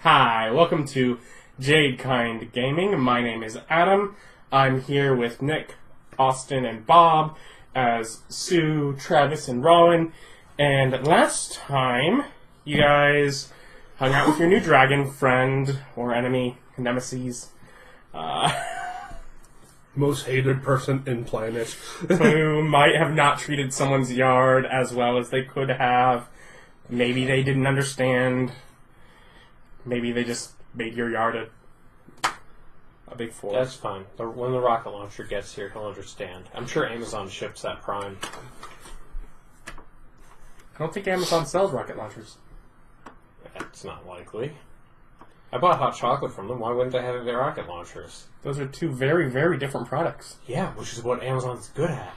Hi, welcome to Jadekind Gaming. My name is Adam. I'm here with Nick, Austin, and Bob as Sue, Travis, and Rolen. And last time, you guys hung out with your new dragon friend or enemy, nemesis. Most hated person in planet. Who might have not treated someone's yard as well as they could have. Maybe they didn't understand. Maybe they just made your yard a big four. That's fine. When the rocket launcher gets here, he'll understand. I'm sure Amazon ships that Prime. I don't think Amazon sells rocket launchers. That's not likely. I bought hot chocolate from them. Why wouldn't they have their rocket launchers? Those are two very, very different products. Yeah, which is what Amazon's good at.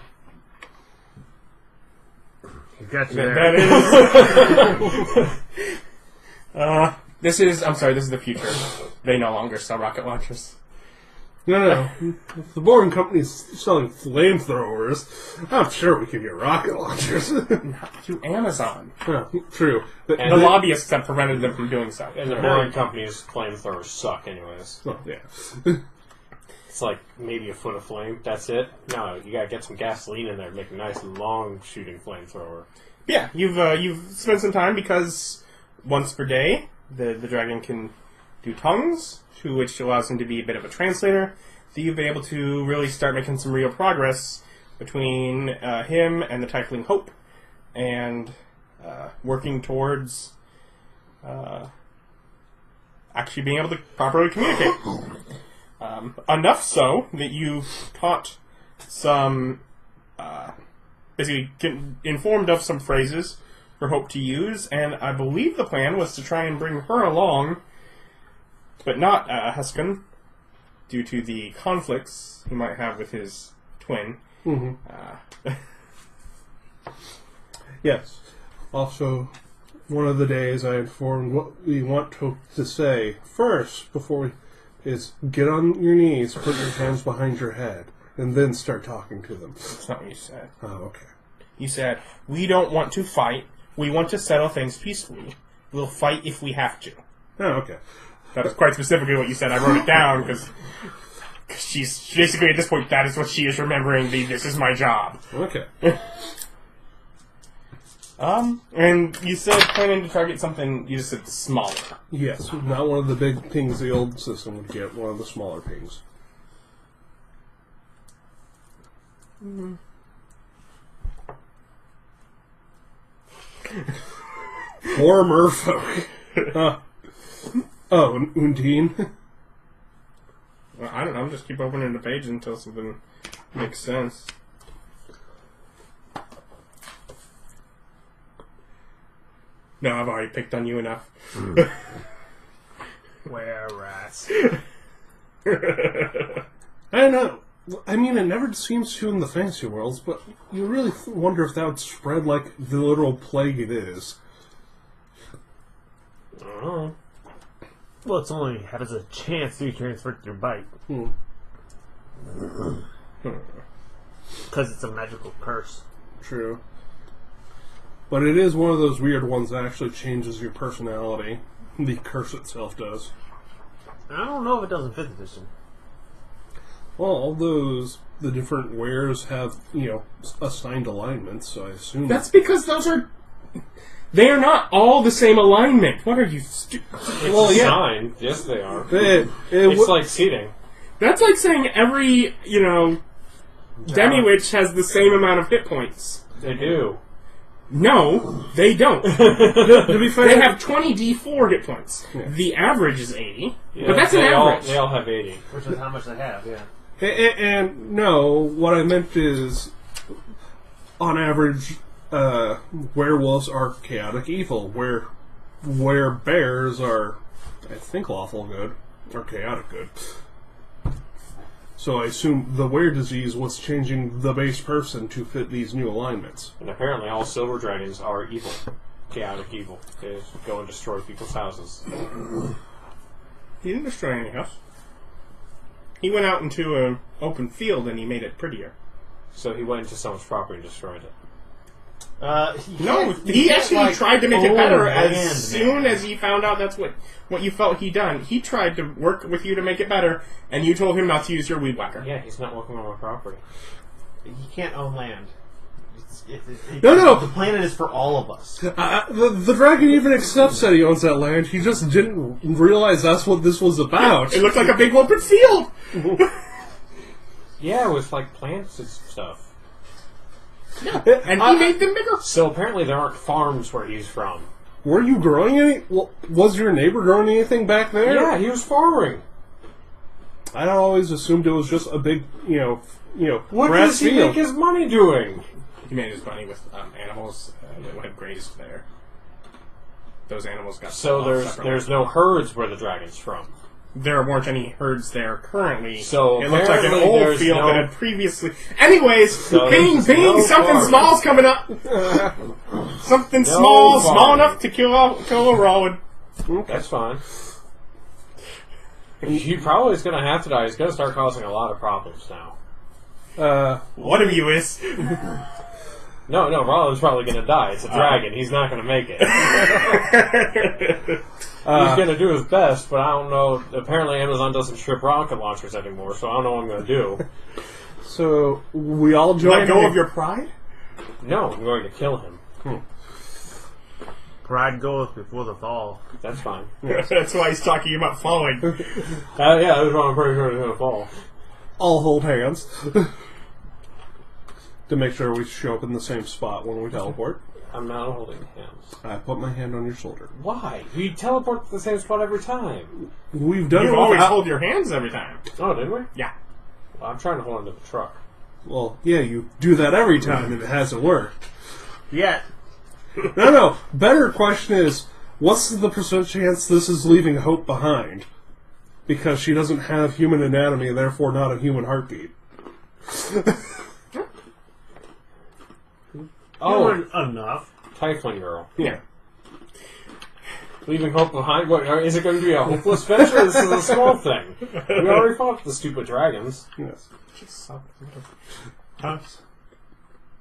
You got you there. That is... This is the future. They no longer sell rocket launchers. No. If the boring company's selling flamethrowers, I'm sure we could get rocket launchers. Not through Amazon. Yeah, true. But The lobbyists have prevented them from doing so. And the boring company's flamethrowers suck anyways. Oh, yeah. It's like maybe a foot of flame, that's it? No, you gotta get some gasoline in there to make a nice long shooting flamethrower. Yeah, you've spent some time because once per day the dragon can do tongues, which allows him to be a bit of a translator. So you've been able to really start making some real progress between him and the Tiefling Hope, and working towards actually being able to properly communicate. Enough so that you've taught some, basically informed of some phrases for Hope to use, and I believe the plan was to try and bring her along, but not Huskin, due to the conflicts he might have with his twin. Mm-hmm. Yes. Also, one of the days I informed what we want to say first before we is get on your knees, put your hands behind your head, and then start talking to them. That's not what you said. Oh, okay. You said, we don't want to fight. We want to settle things peacefully. We'll fight if we have to. Oh, okay. That is quite specifically what you said. I wrote it down because she's basically at this point, that is what she is remembering. This is my job. Okay. And you said planning to target something, you just said smaller. Yes, not one of the big pings the old system would get, one of the smaller pings. Mm-hmm. More Merfolk. Undine. Well, I don't know, just keep opening the page until something makes sense. No, I've already picked on you enough. Where rats? I know. I mean, it never seems to in the fantasy worlds, but you really wonder if that would spread like the literal plague it is. I don't know. Well, it's only has a chance to be transferred through bite. Because it's a magical curse. True. But it is one of those weird ones that actually changes your personality. The curse itself does. I don't know if it does in 5th edition. Well, all the different wares have, assigned alignments, so I assume... That's because they are not all the same alignment. What are you... Well, yeah. Sign. Yes, they are. It's like seating. That's like saying every, Demilich has the same amount of hit points. They do. No, they don't. To be fair, they have 20 D4 hit points. Yeah. The average is 80, but that's an average. They all have 80. Which is how much they have, yeah. And no, what I meant is, on average, werewolves are chaotic evil, where bears are, I think, lawful good, or chaotic good. So I assume the were disease was changing the base person to fit these new alignments. And apparently all silver dragons are evil. Chaotic evil. They go and destroy people's houses. He didn't destroy any house. He went out into an open field and he made it prettier. So he went into someone's property and destroyed it. No, he actually tried to make it better as soon man. as he found out that's what you felt he'd done. He tried to work with you to make it better, and you told him not to use your weed whacker. Yeah, he's not working on my property. You can't own land. No. The planet is for all of us. The dragon even accepts that he owns that land. He just didn't realize that's what this was about. It looked like a big open field! Yeah, with like plants and stuff. And he made them bigger. So apparently there aren't farms where he's from. Were you growing any? Was your neighbor growing anything back there? Yeah, he was farming. I always assumed it was just a big, What grass does he field. make his money doing? He made his money with animals that had grazed there. Those animals got So sold off separately. there's no herds where the dragon's from. There weren't any herds there currently. So it looked like an apparently old there's field no- that had previously. Anyways, So bing, there's bing, no something farm. small's coming up. Something No small farm. enough to kill a Rolen. That's fine. He probably is going to have to die. He's going to start causing a lot of problems now. One of you is. No, Roland's probably going to die. It's a dragon. He's not going to make it. He's going to do his best, but I don't know. Apparently Amazon doesn't ship rocket launchers anymore, so I don't know what I'm going to do. So we all joined. Let go of your pride? No, I'm going to kill him. Pride goeth before the fall. That's fine. That's why he's talking about falling. Yeah, that's why I'm pretty sure he's going to fall. All hold hands to make sure we show up in the same spot when we teleport. I'm not holding hands. I put my hand on your shoulder. Why? We teleport to the same spot every time. We've done You it always without- hold your hands every time. Oh, did we? Yeah. Well, I'm trying to hold onto the truck. Well, yeah, you do that every time and it hasn't worked. Yet. No. Better question is, what's the percent chance this is leaving Hope behind? Because she doesn't have human anatomy and therefore not a human heartbeat. Oh, Enough. Tiefling girl. Yeah. Leaving Hope behind? What, is it going to be a hopeless venture? This is a small thing. We already fought the stupid dragons. Yes. But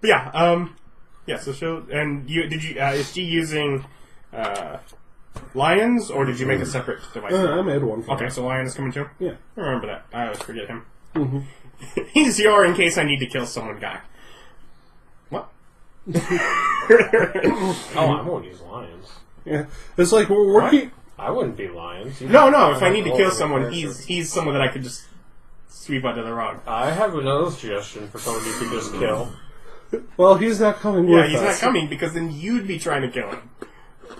yeah, yeah, so she'll, and is she using, lions, or did you make a separate device? I made one for Okay, her. so lion is coming too? Yeah. I remember that. I always forget him. Mm-hmm. He's your in case I need to kill someone guy. What? Oh, I won't use lions. Yeah. It's like, we're keep... I wouldn't be lions. No, if I I'm need to like kill all someone, over the he's someone that I could just sweep under the rug. I have another suggestion for someone you could just kill. Well, he's not coming Yeah, with he's us. not coming, because then you'd be trying to kill him.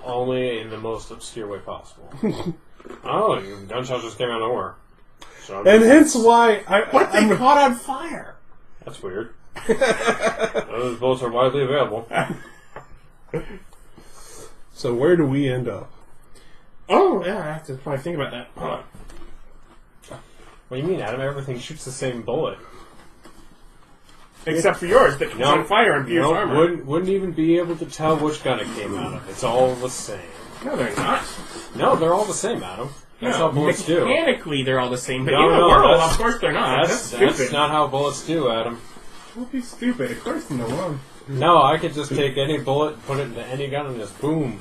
Only in the most obscure way possible. Oh, your gunshots just came out of nowhere. So And hence why What? They caught on fire! that's weird. Those bullets are widely available. So where do we end up? Oh, yeah, I have to probably think about that. Hold on. What do you mean, Adam? Everything shoots the same bullet. Except for yours, that was on fire and pierced No, armor. wouldn't even be able to tell which gun it came out of. It's all the same. No, they're not. No, they're all the same, Adam. That's how bullets do. Mechanically, they're all the same, but No, in the no, world, that's- of course they're not. That's That's stupid. not how bullets do, Adam. Don't be stupid. Of course in the world. No, I could just take any bullet, put it into any gun, and just boom.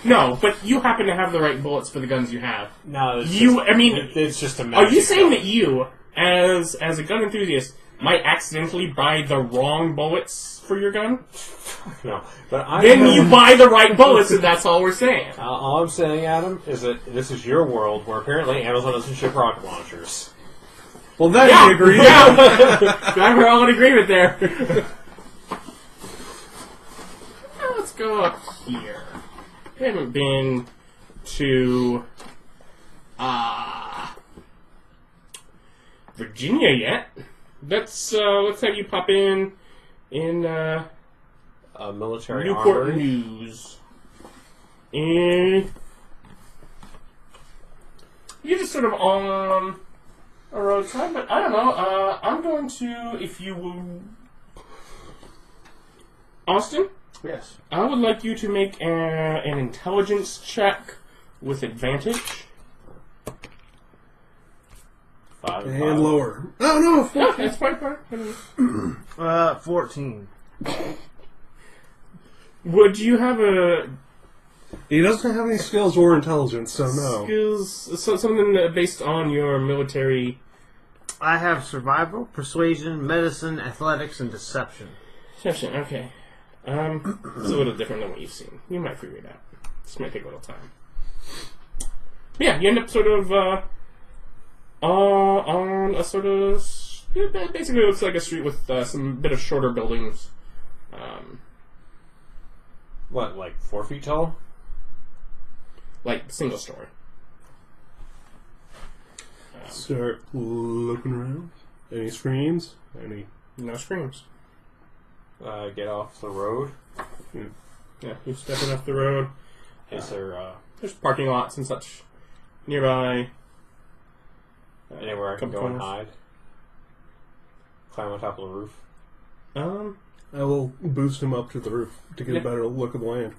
No, but you happen to have the right bullets for the guns you have. No, it's it's just a Are magic you saying gun. that you, as a gun enthusiast, might accidentally buy the wrong bullets for your gun? No, but I Then know- you buy the right bullets, and that's all we're saying. All I'm saying, Adam, is that this is your world where apparently Amazon doesn't ship rocket launchers. Well, that Yeah, we agree. yeah. Glad we're all in agreement there. Let's go up here. We haven't been to Virginia yet. Let's have you pop in Military Newport armory. News. And you're just sort of on a road trip, but I don't know. I'm going to, if you will, Austin. Yes. I would like you to make an intelligence check with advantage. 5 and And 5. lower. Oh, no. Yeah, that's fine. 14. Would you have a He doesn't have any skills or intelligence, so no. skills, something based on your military? I have survival, persuasion, medicine, athletics, and deception. Deception, okay. It's a little different than what you've seen. You might figure it out. This might take a little time. Yeah, you end up sort of on a sort of basically it looks like a street with some bit of shorter buildings. What, like 4 feet tall? Like single story. Start looking around. Any screams? Any? No screams. Get off the road. Yeah, you're stepping off the road. Is there There's parking lots and such nearby. anywhere I can couple go and corners. hide? Climb on top of the roof. I will boost him up to the roof to get Yeah. a better look of the land.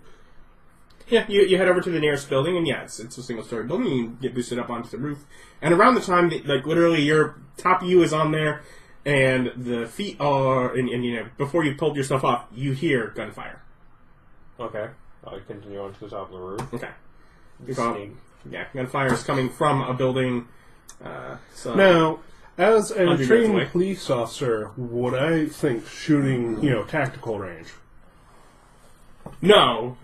Yeah, you head over to the nearest building, and yeah, it's a single-story building. You get boosted up onto the roof, and around the time, that, like literally, your top of you is on there, and the feet are, and you know, before you pulled yourself off, you hear gunfire. Okay. I'll continue on to the top of the roof. Okay, Sneak. yeah, gunfire is coming from a building. So Now, as a 100 yards trained away. police officer, would I think shooting, tactical range? no,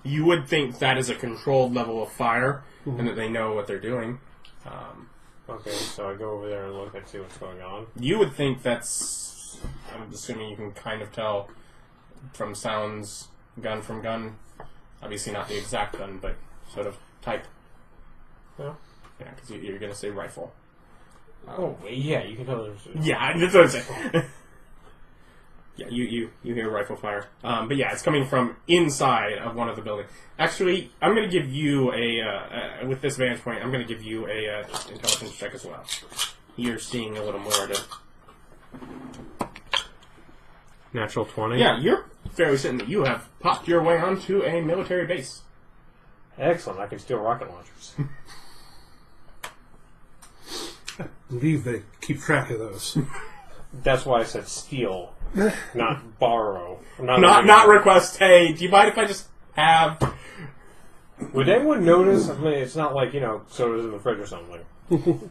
you would think that is a controlled level of fire, and that they know what they're doing. Okay, so I go over there and look and see what's going on. You would think that's. I'm assuming you can kind of tell from sounds, gun from gun. Obviously, not the exact gun, but sort of type. Yeah. Yeah, because you're going to say rifle. Oh, yeah, you can tell there's... Yeah, that's what I'm saying. Yeah, you hear rifle fire. But yeah, it's coming from inside of one of the buildings. Actually, I'm going to give you with this vantage point, I'm going to give you a intelligence check as well. You're seeing a little more to... Natural 20? Yeah, you're fairly certain that you have popped your way onto a military base. Excellent, I can steal rocket launchers. I believe they keep track of those. That's why I said steal, not borrow. Not request, hey, do you mind if I just have... Would anyone notice? I mean, it's not like, sodas in the fridge or something.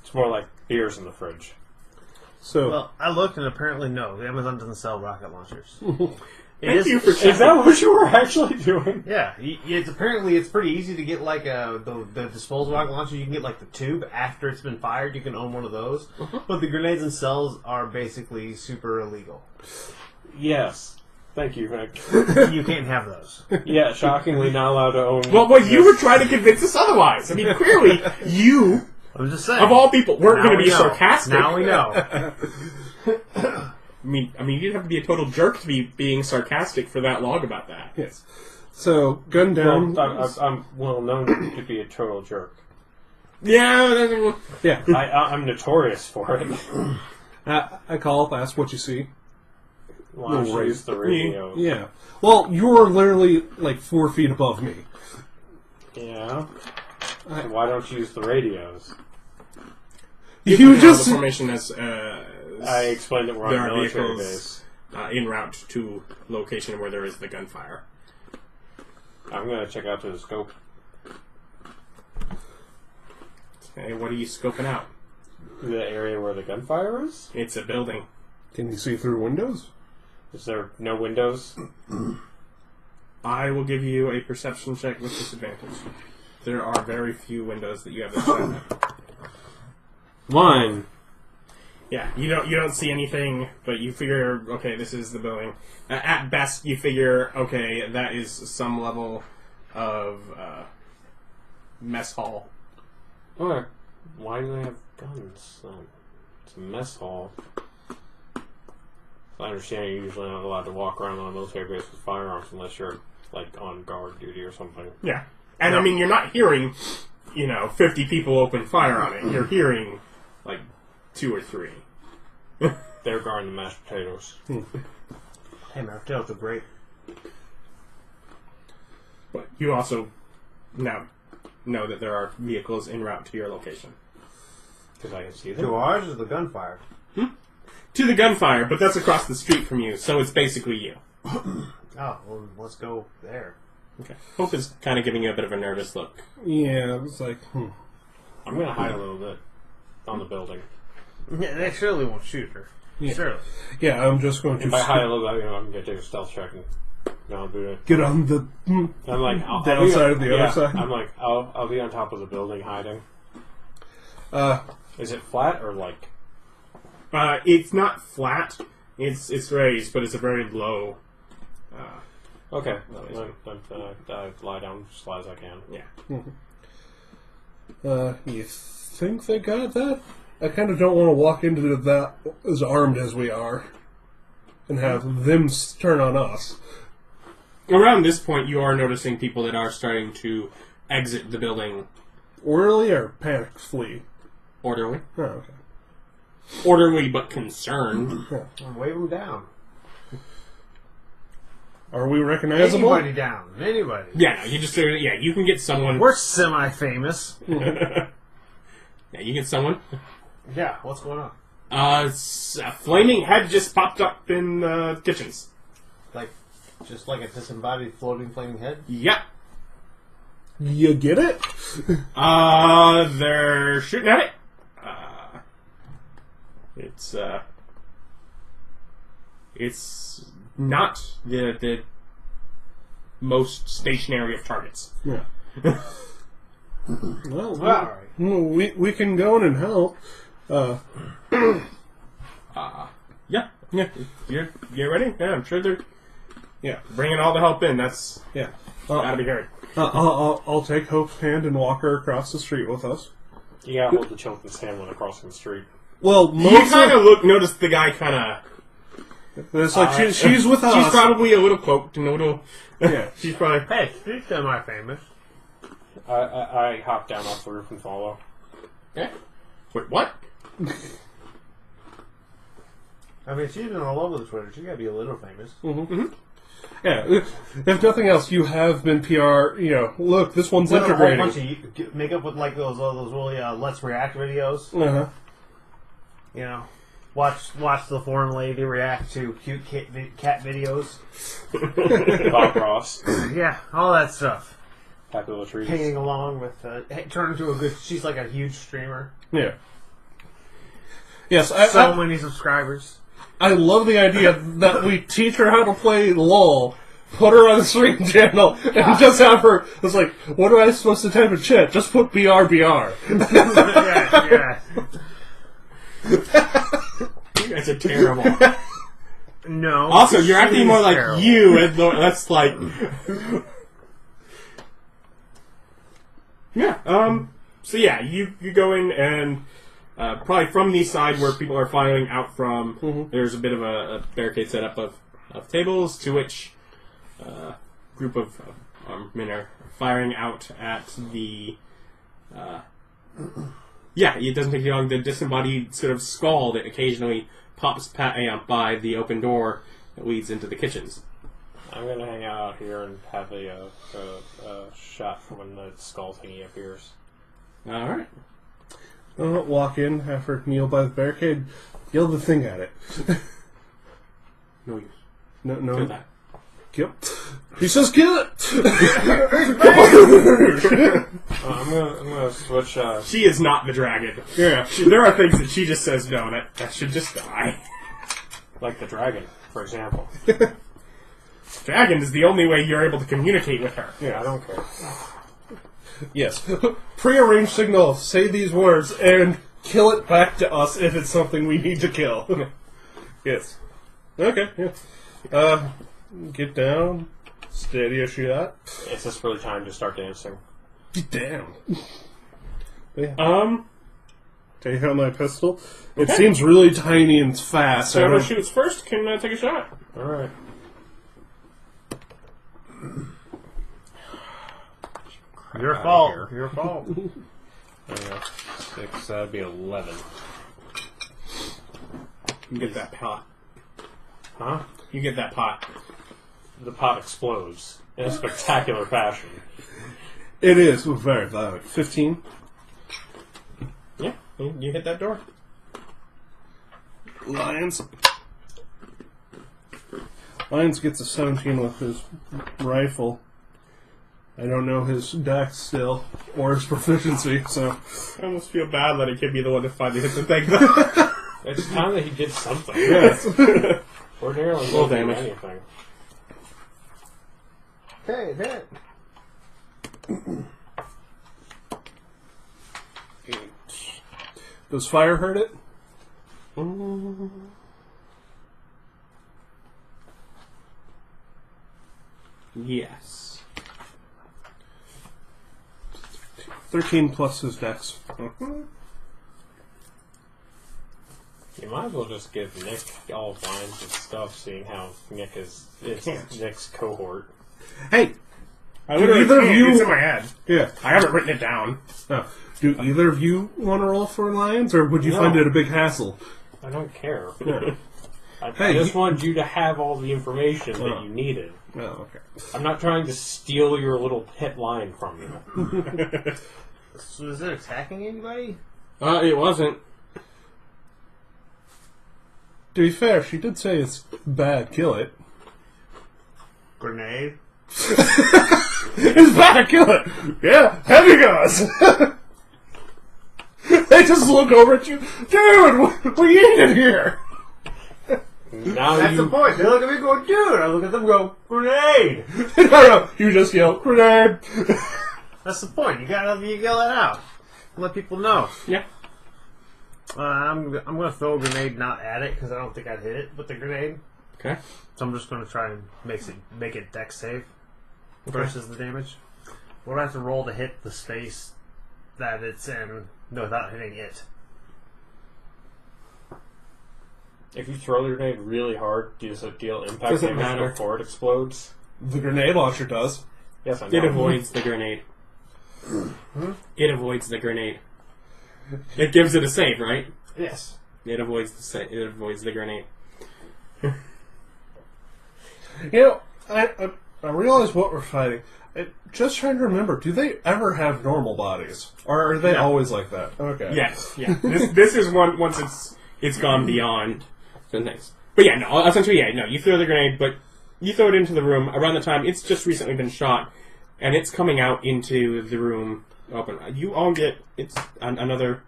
It's more like beers in the fridge. So, Well, I looked and apparently no. Amazon doesn't sell rocket launchers. Thank you for Is that what you were actually doing? Yeah, it's pretty easy to get like the disposable rocket launcher. You can get like the tube after it's been fired. You can own one of those, but the grenades themselves are basically super illegal. Yes. Thank you, Vic. You can't have those. Yeah, shockingly not allowed to own... Well, you were trying to convince us otherwise. I mean, clearly, you, I'm just saying. of all people, weren't Now going to we be know. sarcastic. Now we know. I mean, you'd have to be a total jerk to be being sarcastic for that long about that. yes. So, gun down. Well, I'm well known to be a total jerk. Yeah, Yeah. I'm notorious for it. I call up, ask what you see. Well, I use the radio. Yeah. Well, you're literally like 4 feet above me. Yeah. So why don't you use the radios? You just. the formation as I explained that we're on there a are military vehicles base. en route to location where there is the gunfire. I'm going to check out to the scope. Okay, what are you scoping out? The area where the gunfire is? It's a building. Can you see through windows? Is there no windows? I will give you a perception check with disadvantage. There are very few windows that you have to check. 1. Yeah, you don't see anything, but you figure, okay, this is the building. At best, you figure, okay, that is some level of mess hall. Alright. Why do they have guns then? It's a mess hall. I understand you're usually not allowed to walk around on a military base with firearms unless you're, like, on guard duty or something. Yeah. And, I mean, you're not hearing, 50 people open fire on it. You're hearing, like, 2 or 3. They're guarding the mashed potatoes. Hey, man, potatoes are great. But you also now know that there are vehicles en route to your location. Because I can see them. To ours is the gunfire. To the gunfire, but that's across the street from you, so it's basically you. Oh, well, let's go there. Okay. Hope is kind of giving you a bit of a nervous look. Yeah, it's like, I'm going to hide a little bit on the building. Yeah, they surely won't shoot her. Yeah. Surely. Yeah, I'm just going to If I hide a little bit, I'm going to take a stealth check and no, do it. get on the I'm like, downside of the other side. I'm like, I'll be on top of the building hiding. Is it flat or like? It's not flat. It's raised, but it's a very low. Okay, then I lie down as flat as I can. Yeah. You think they got that? I kind of don't want to walk into that as armed as we are and have them turn on us. Around this point, you are noticing people that are starting to exit the building. Orderly or panic flee? Orderly. Oh, okay. Orderly, but concerned. Wave them down. Are we recognizable? Anybody down. Anybody. Yeah, you just you can get someone. We're semi-famous. Yeah, you get someone. Yeah, what's going on? A flaming head just popped up in the kitchens. Just like a disembodied floating flaming head? Yep. You get it? They're shooting at it. It's not the most stationary of targets. Yeah. Well, Alright. we can go in and help. Yeah. You're ready? Yeah, I'm sure they're bringing all the help in. That's gotta be heard. I'll take Hope's hand and walk her across the street with us. You gotta hold the children's hand when they're crossing the street. Well, You kind of notice the guy kind of. It's like she's with us. She's probably a little cloaked and a little. Yeah. She's probably. Hey, she's semi-famous. I hop down off the roof and follow. Okay. Wait, what? I mean, she's been all over the Twitter. She's gotta be a little famous. Yeah. If nothing else, you have been PR. Look, this one's Put a whole integrating. bunch of makeup with like those really Let's React videos. Uh-huh. Watch the foreign lady react to cute cat videos. Bob Ross. Yeah, all that stuff. Happy Little Trees. Hanging along with turn into a good. She's like a huge streamer. Yeah. Yes, So many subscribers. I love the idea that we teach her how to play LOL, put her on the stream channel, and just have her. It's like, what am I supposed to type in chat? Just put BRBR. Yeah. You guys are terrible. No. Also, you're acting more like terrible. you, and that's like. Yeah. So yeah, you go in and probably from the side where people are filing out from. There's a bit of a barricade set up of tables to which a group of men are firing out at the. It doesn't take too long. The disembodied sort of skull that occasionally pops by the open door that leads into the kitchens. I'm gonna hang out here and have a shot for when the skull thingy appears. All right. Walk in, have her kneel by the barricade, yell the thing at it. No use. No. Kill that. Yep. He says, kill it! I'm gonna switch. She is not the dragon. Yeah. There are things that she just says no. That should just die. Like the dragon, for example. Dragon is the only way you're able to communicate with her. Yeah, I don't care. Yes. Prearranged signal, say these words, and kill it back to us if it's something we need to kill. Yes. Okay, yeah. Get down, steady a shot. It's just really time to start dancing. Get down. Yeah. Take out my pistol. It seems really tiny and fast. So whoever shoots first can take a shot. Alright. Your fault. Your fault. There you go. 6, that'd be 11. You get that pot. Huh? You get that pot. The pot explodes in a spectacular fashion. It is very violent. 15. Yeah, you hit that door. Lions. Lions gets a 17 with his rifle. I don't know his dex still, or his proficiency, so... I almost feel bad letting him be the one to finally hit the thing, though. It's time that he did something. Yes. Ordinarily, Full won't do damage. anything. Okay, hit. Does fire hurt it? Yes. 13 plus his dex. You might as well just give Nick all lines of stuff, seeing how Nick is Nick's cohort. Hey! I literally either of can't. you- It's in my head. Yeah. I haven't written it down. Do either of you want to roll for Lions, or would you No. find it a big hassle? I don't care. Yeah. I Hey, just wanted you to have all the information that you needed. Oh, okay. I'm not trying to steal your little pet line from you. So is it attacking anybody? It wasn't. To be fair, she did say it's bad, kill it. Grenade? It's bad, kill it! Yeah, heavy guns! They just look over at you. Dude, what are you eating here? Now That's the point. They look at me go, dude. I look at them go, grenade. No, you just yell, grenade! That's the point. You gotta yell it out. Let people know. Yeah. I'm gonna throw a grenade not at it because I don't think I'd hit it with the grenade. Okay. So I'm just gonna try and make it dex save versus the damage. Would I have to roll to hit the space that it's in without hitting it? if you throw the grenade really hard, does it deal impact Doesn't damage matter. before it explodes? The grenade launcher does. Yes, I know. It avoids the grenade. It avoids the grenade. It gives it a save, right? Yes. It avoids it avoids the grenade. You know, I realize what we're fighting. Just trying to remember, do they ever have normal bodies? Or are they always like that? Okay. Yes, yeah. This is one once it's gone beyond the things. But yeah, no. Essentially, yeah, no. You throw the grenade, but you throw it into the room around the time it's just recently been shot, and it's coming out into the room open. You all get another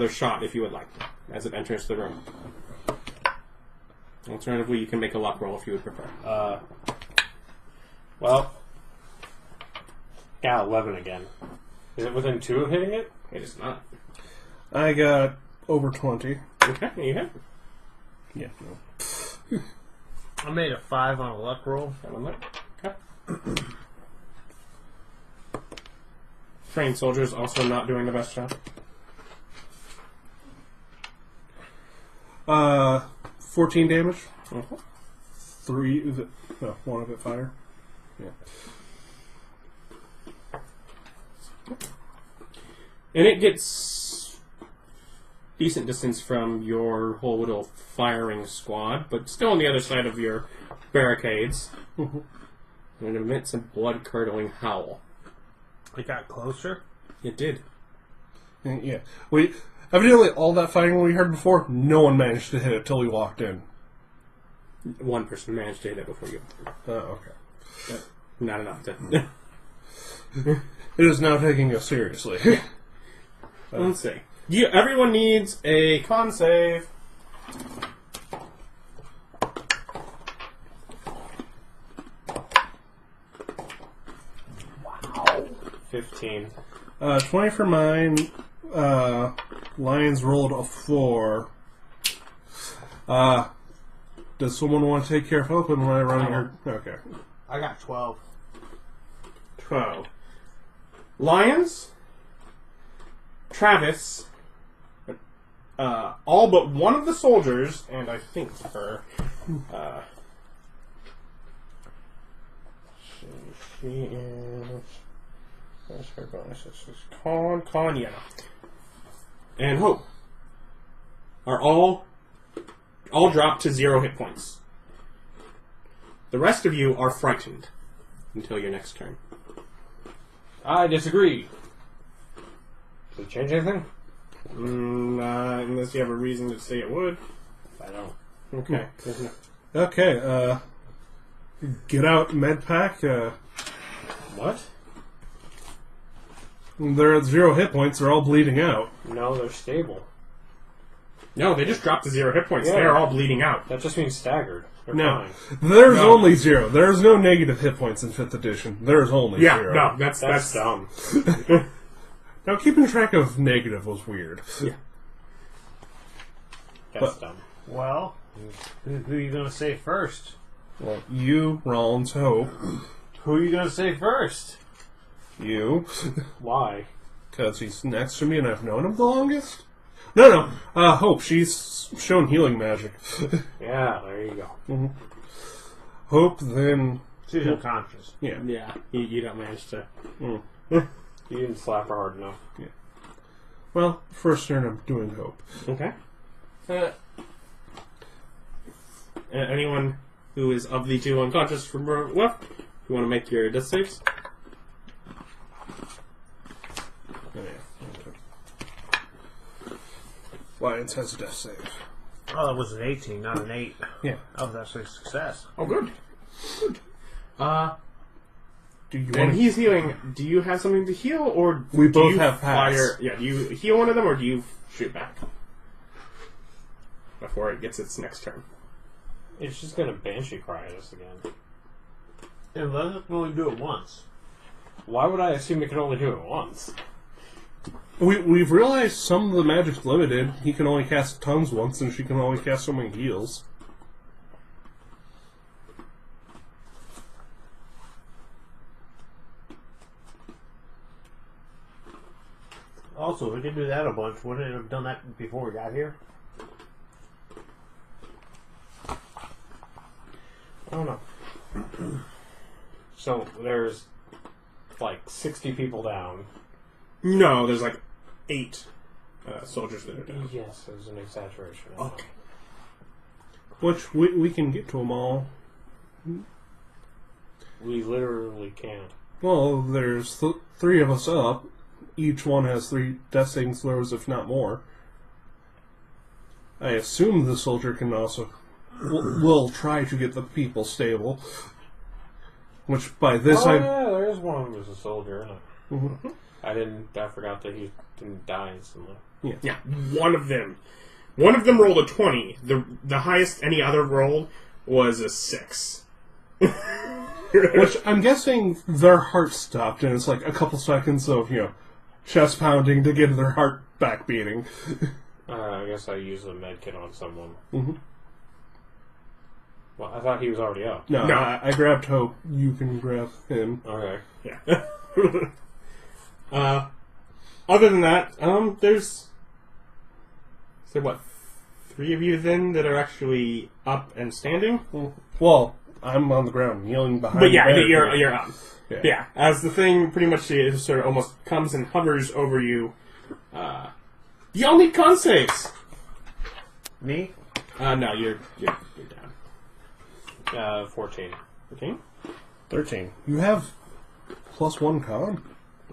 shot if you would like as it enters the room. Alternatively, you can make a luck roll if you would prefer. Well, got 11 again. Is it within 2 of hitting it? It is not. I got over 20. Okay, you hit. Yeah, no. I made a 5 on a luck roll. That one there. Okay. Trained soldiers also not doing the best job. 14 damage. Uh-huh. 1 of it fire. Yeah. And it gets decent distance from your whole little firing squad, but still on the other side of your barricades. And it emits a blood-curdling howl. It got closer. It did. Yeah. Evidently, all that fighting we heard before, no one managed to hit it till we walked in. One person managed to hit it before you. Oh, okay. Not enough to... It is now taking us seriously. Let's see. Everyone needs a con save. 15. 20 for mine. Lions rolled a 4. Does someone want to take care of open when I run here? Okay. I got 12. 12. Lions, Travis, all but one of the soldiers, and I think her. She is. Where's her bonuses? Con, yeah. And Hope are all dropped to 0 hit points. The rest of you are frightened until your next turn. I disagree. Does it change anything? Unless you have a reason to say it would. I don't. Okay. Okay, Get out, med pack. What? They're at 0 hit points. They're all bleeding out. No, they're stable. No, they just dropped to 0 hit points. Yeah. They're all bleeding out. That just means staggered. They're No. fine. There's No. only 0. There's no negative hit points in 5th edition. There's only 0. No, that's That's dumb. Now, keeping track of negative was weird. Yeah. That's dumb. Well, who are you going to say first? Well, you, Rollins, Hope. Who are you going to say first? You. Why? Because he's next to me and I've known him the longest? No. Hope. She's shown healing magic. Yeah, there you go. Hope, then... She's unconscious. Yeah. Yeah, you don't manage to. You didn't slap her hard enough. Well, first turn I'm doing Hope. Okay. Anyone who is of the two unconscious from left, you want to make your death saves? Lions has a death save. Oh, that was an 18, not an 8. Yeah. That was actually a success. Oh, good. Good. Do you And want he's healing. Do you have something to heal, or We do both you have pass. fire? Yeah. Do you heal one of them, or do you shoot back before it gets its next turn? It's just gonna Banshee cry at us again. And let us only do it once. Why would I assume it can only do it once? We've realized some of the magic's limited. He can only cast tongues once, and she can only cast so many heals. Also, if we did do that a bunch, wouldn't it have done that before we got here? I don't know. So there's like 60 people down. No, there's like 8 soldiers that are down. Yes, it was an exaggeration. I know. Okay. Which, we can get to them all. We literally can't. Well, there's 3 of us up. Each one has 3 death saving throws, if not more. I assume the soldier can also... will try to get the people stable. Which, by this, yeah, there is one who's a soldier. Mhm. I forgot that he didn't die instantly. Yeah, one of them rolled a 20. The highest any other rolled was a 6. Which, I'm guessing their heart stopped, and it's like a couple seconds of, chest pounding to get their heart back beating. I guess I used a med kit on someone. Mhm. Well, I thought he was already up. No, No. I grabbed Hope. You can grab him. Okay. Yeah. Other than that, there's... So what, 3 of you then that are actually up and standing? Well, I'm on the ground, kneeling behind But yeah, the bed. you're up. Yeah, as the thing pretty much sort of almost comes and hovers over you, y'all need con saves. Me? No, you're down. 14. 14? 13. You have +1 con?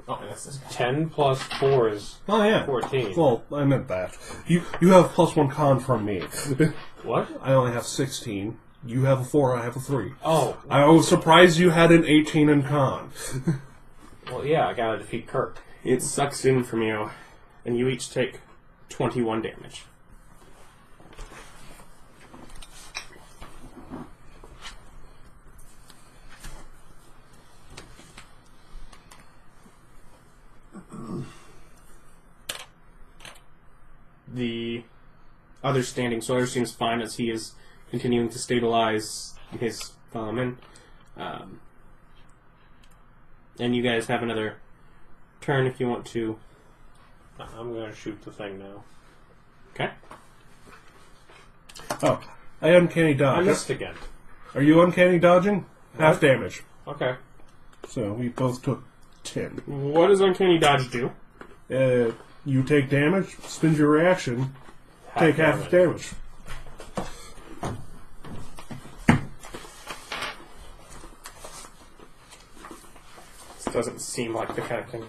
Oh, that's this guy. 10 plus 4 is Oh, yeah. 14. Well, I meant that. You have +1 con from me. What? I only have 16. You have a 4, I have a 3. Oh. I was surprised you had an 18 in con. Well, yeah, I gotta defeat Kirk. It sucks in from you, and you each take 21 damage. The other standing soldier seems fine as he is continuing to stabilize his foeman. And you guys have another turn if you want to. I'm gonna shoot the thing now. Okay. Oh, I uncanny I dodge. missed again. Are you uncanny dodging? Half damage. Okay. So we both took 10. What does Uncanny Dodge do? You take damage, spend your reaction, take half damage. This doesn't seem like the kind of thing.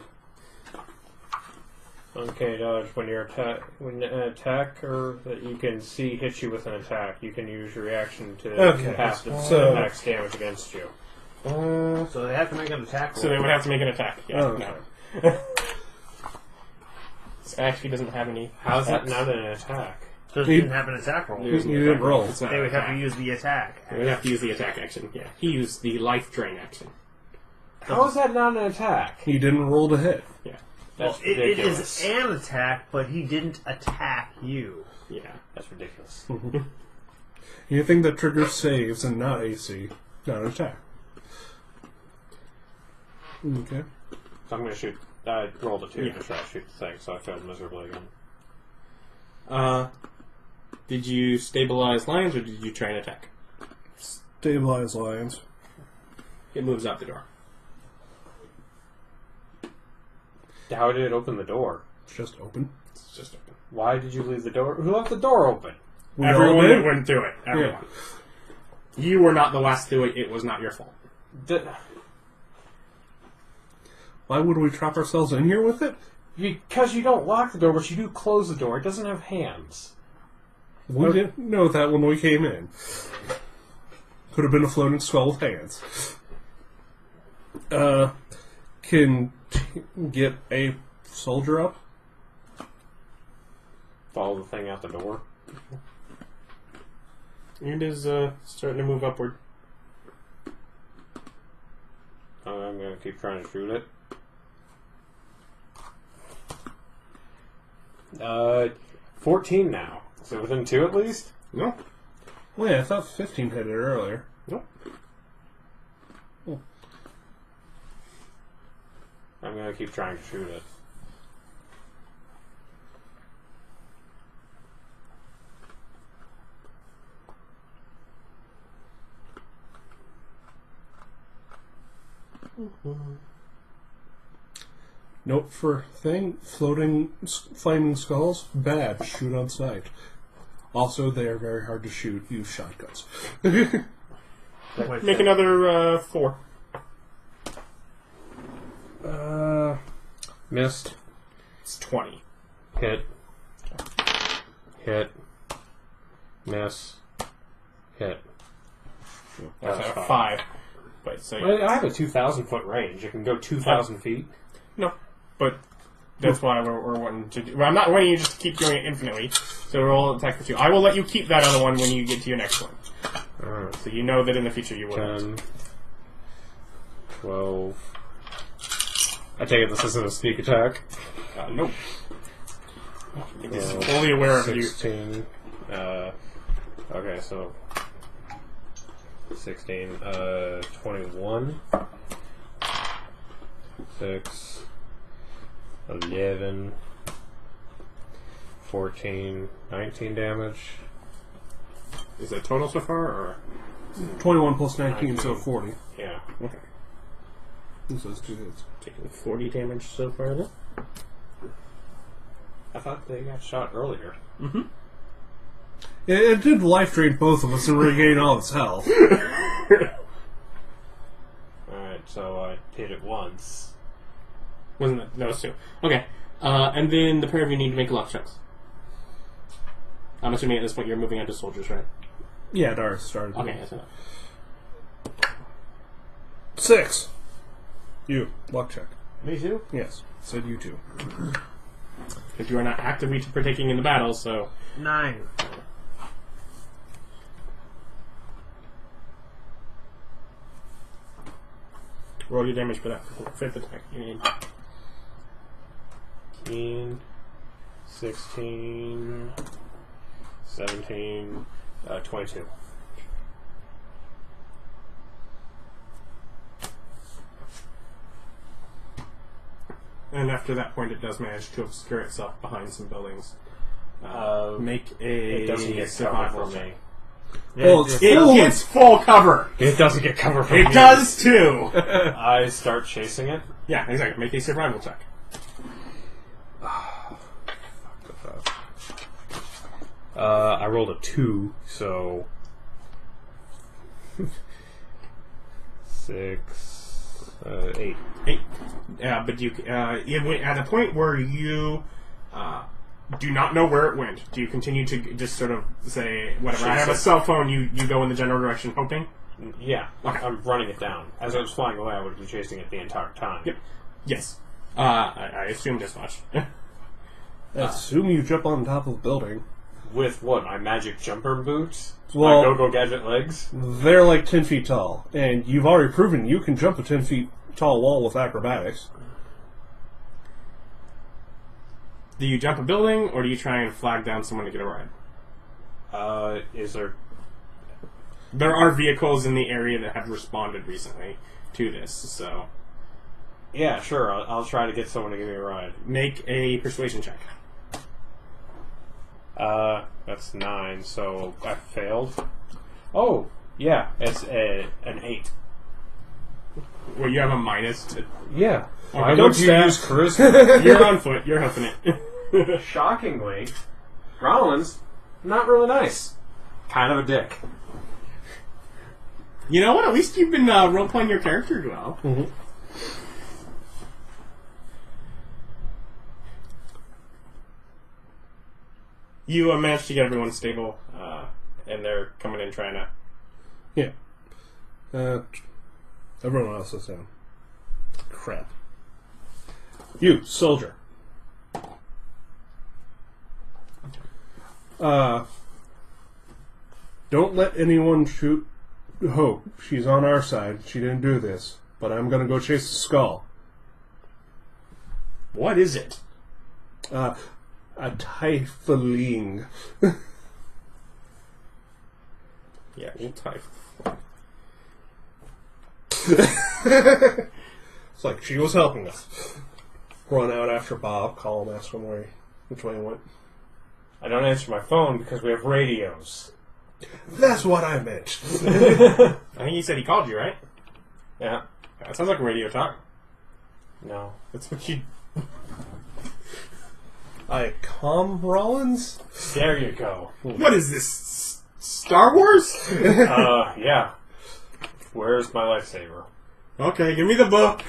Okay, dodge. When you're when an attacker that you can see hits you with an attack, you can use your reaction to pass the attack's damage against you. So they have to make an attack roll. So they would have to make an attack. Yeah, Oh, okay. no. It actually doesn't have any. How's that not an attack? So they didn't have an attack roll. You didn't roll. It's not They an would have to attack. use the attack. They would have to use the attack action. Yeah, he used the life drain action. How is that not an attack? He didn't roll to hit. Yeah, That's It ridiculous. is an attack, but he didn't attack you. yeah. That's ridiculous. Anything that triggers saves and not AC, not an attack. Okay. So I'm going to shoot. I rolled a 2 to try to shoot the thing, so I failed miserably again. Did you stabilize lions or did you try and attack? Stabilize lions. It moves out the door. How did it open the door? It's just open. It's just open. Why did you leave the door? Who left the door open? We all Everyone did? that went through it. Everyone. You were not the last through it. It was not your fault. Why would we trap ourselves in here with it? Because you don't lock the door, but you do close the door. It doesn't have hands. We didn't know that when we came in. Could have been a floating skull with hands. Can get a soldier up? Follow the thing out the door. It is starting to move upward. I'm going to keep trying to shoot it. 14 now. So within 2 at least? No. Well, yeah, I thought 15 hit it earlier. Nope. I'm going to keep trying to shoot it. Note for thing, floating flaming skulls, bad, shoot on sight. Also, they are very hard to shoot, use shotguns. Make another 4. Missed. It's 20. Hit. Hit. Miss. Hit. That's That's a 5. But so Well, I have a 2,000 foot range. It can go 2,000 feet. no, but that's why we're wanting to do. Well, I'm not wanting you just to keep doing it infinitely. So roll attack for 2. I will let you keep that other one when you get to your next one. So you know that in the future you will. 10. 12. I take it this isn't a sneak attack. Nope. It is 12, fully aware of you. 16. Okay, so 16. 21. 6. 11. 14. 19 damage. Is that total so far, or 21 plus 19, so 40. Yeah. okay? This is 2 hits. Taking 40 damage so far. Then. I thought they got shot earlier. It did life drain both of us and regain all its health. Alright, so I hit it once. Wasn't it? That was 2. Okay. And then the pair of you need to make luck checks. I'm assuming at this point you're moving on to soldiers, right? Yeah, Dara started. Okay, that's enough. 6. You. Luck check. Me too? Yes. Said you too. Because you are not actively partaking in the battle, so 9. roll your damage for that 5th attack. You need 15, 16, 17, 22. And after that point, it does manage to obscure itself behind some buildings. Make a It doesn't get survival cover from check. me. Well, it's It full. gets full cover. It doesn't get cover from It me. does too. I start chasing it. Yeah, exactly. Make a survival check. I rolled a 2, so 6, 8. 8. Yeah, but you at the point where you Do not know where it went. Do you continue to just sort of say, whatever, I have a Jesus. cell phone, you go in the general direction hoping? Yeah, Okay. I'm running it down. As I was flying away, I would be chasing it the entire time. Yep. Yes. I assumed as much. Assume you jump on top of the building. With what? My magic jumper boots? Well- My go-go gadget legs? They're like 10 feet tall, and you've already proven you can jump a 10 feet tall wall with acrobatics. Do you jump a building, or do you try and flag down someone to get a ride? Is there... There are vehicles in the area that have responded recently to this, so Yeah, sure. I'll try to get someone to give me a ride. make a persuasion check. That's 9, so I failed. Oh, yeah, it's an 8. Well, you have a minus to... Yeah. Why Don't would you you use charisma? You're on foot. You're hoofing it. Shockingly, Rollins, not really nice. Kind of a dick. You know what? At least you've been role-playing your character well. Mm-hmm. You managed to get everyone stable, and they're coming in trying to... Yeah. Everyone else is down. Crap. You, soldier. Don't let anyone shoot Hope. She's on our side. She didn't do this. But I'm gonna go chase the skull. What is it? A tiefling. Yeah, we'll type. It's like she was helping us. Run out after Bob, call him, ask him which way he went. I don't answer my phone because we have radios. That's what I meant. I think he said he called you, right? Yeah. That sounds like a radio talk. No. That's what you... I calm Rollins? There you go. What is this? Star Wars? Yeah. Where's my lightsaber? Okay, give me the book.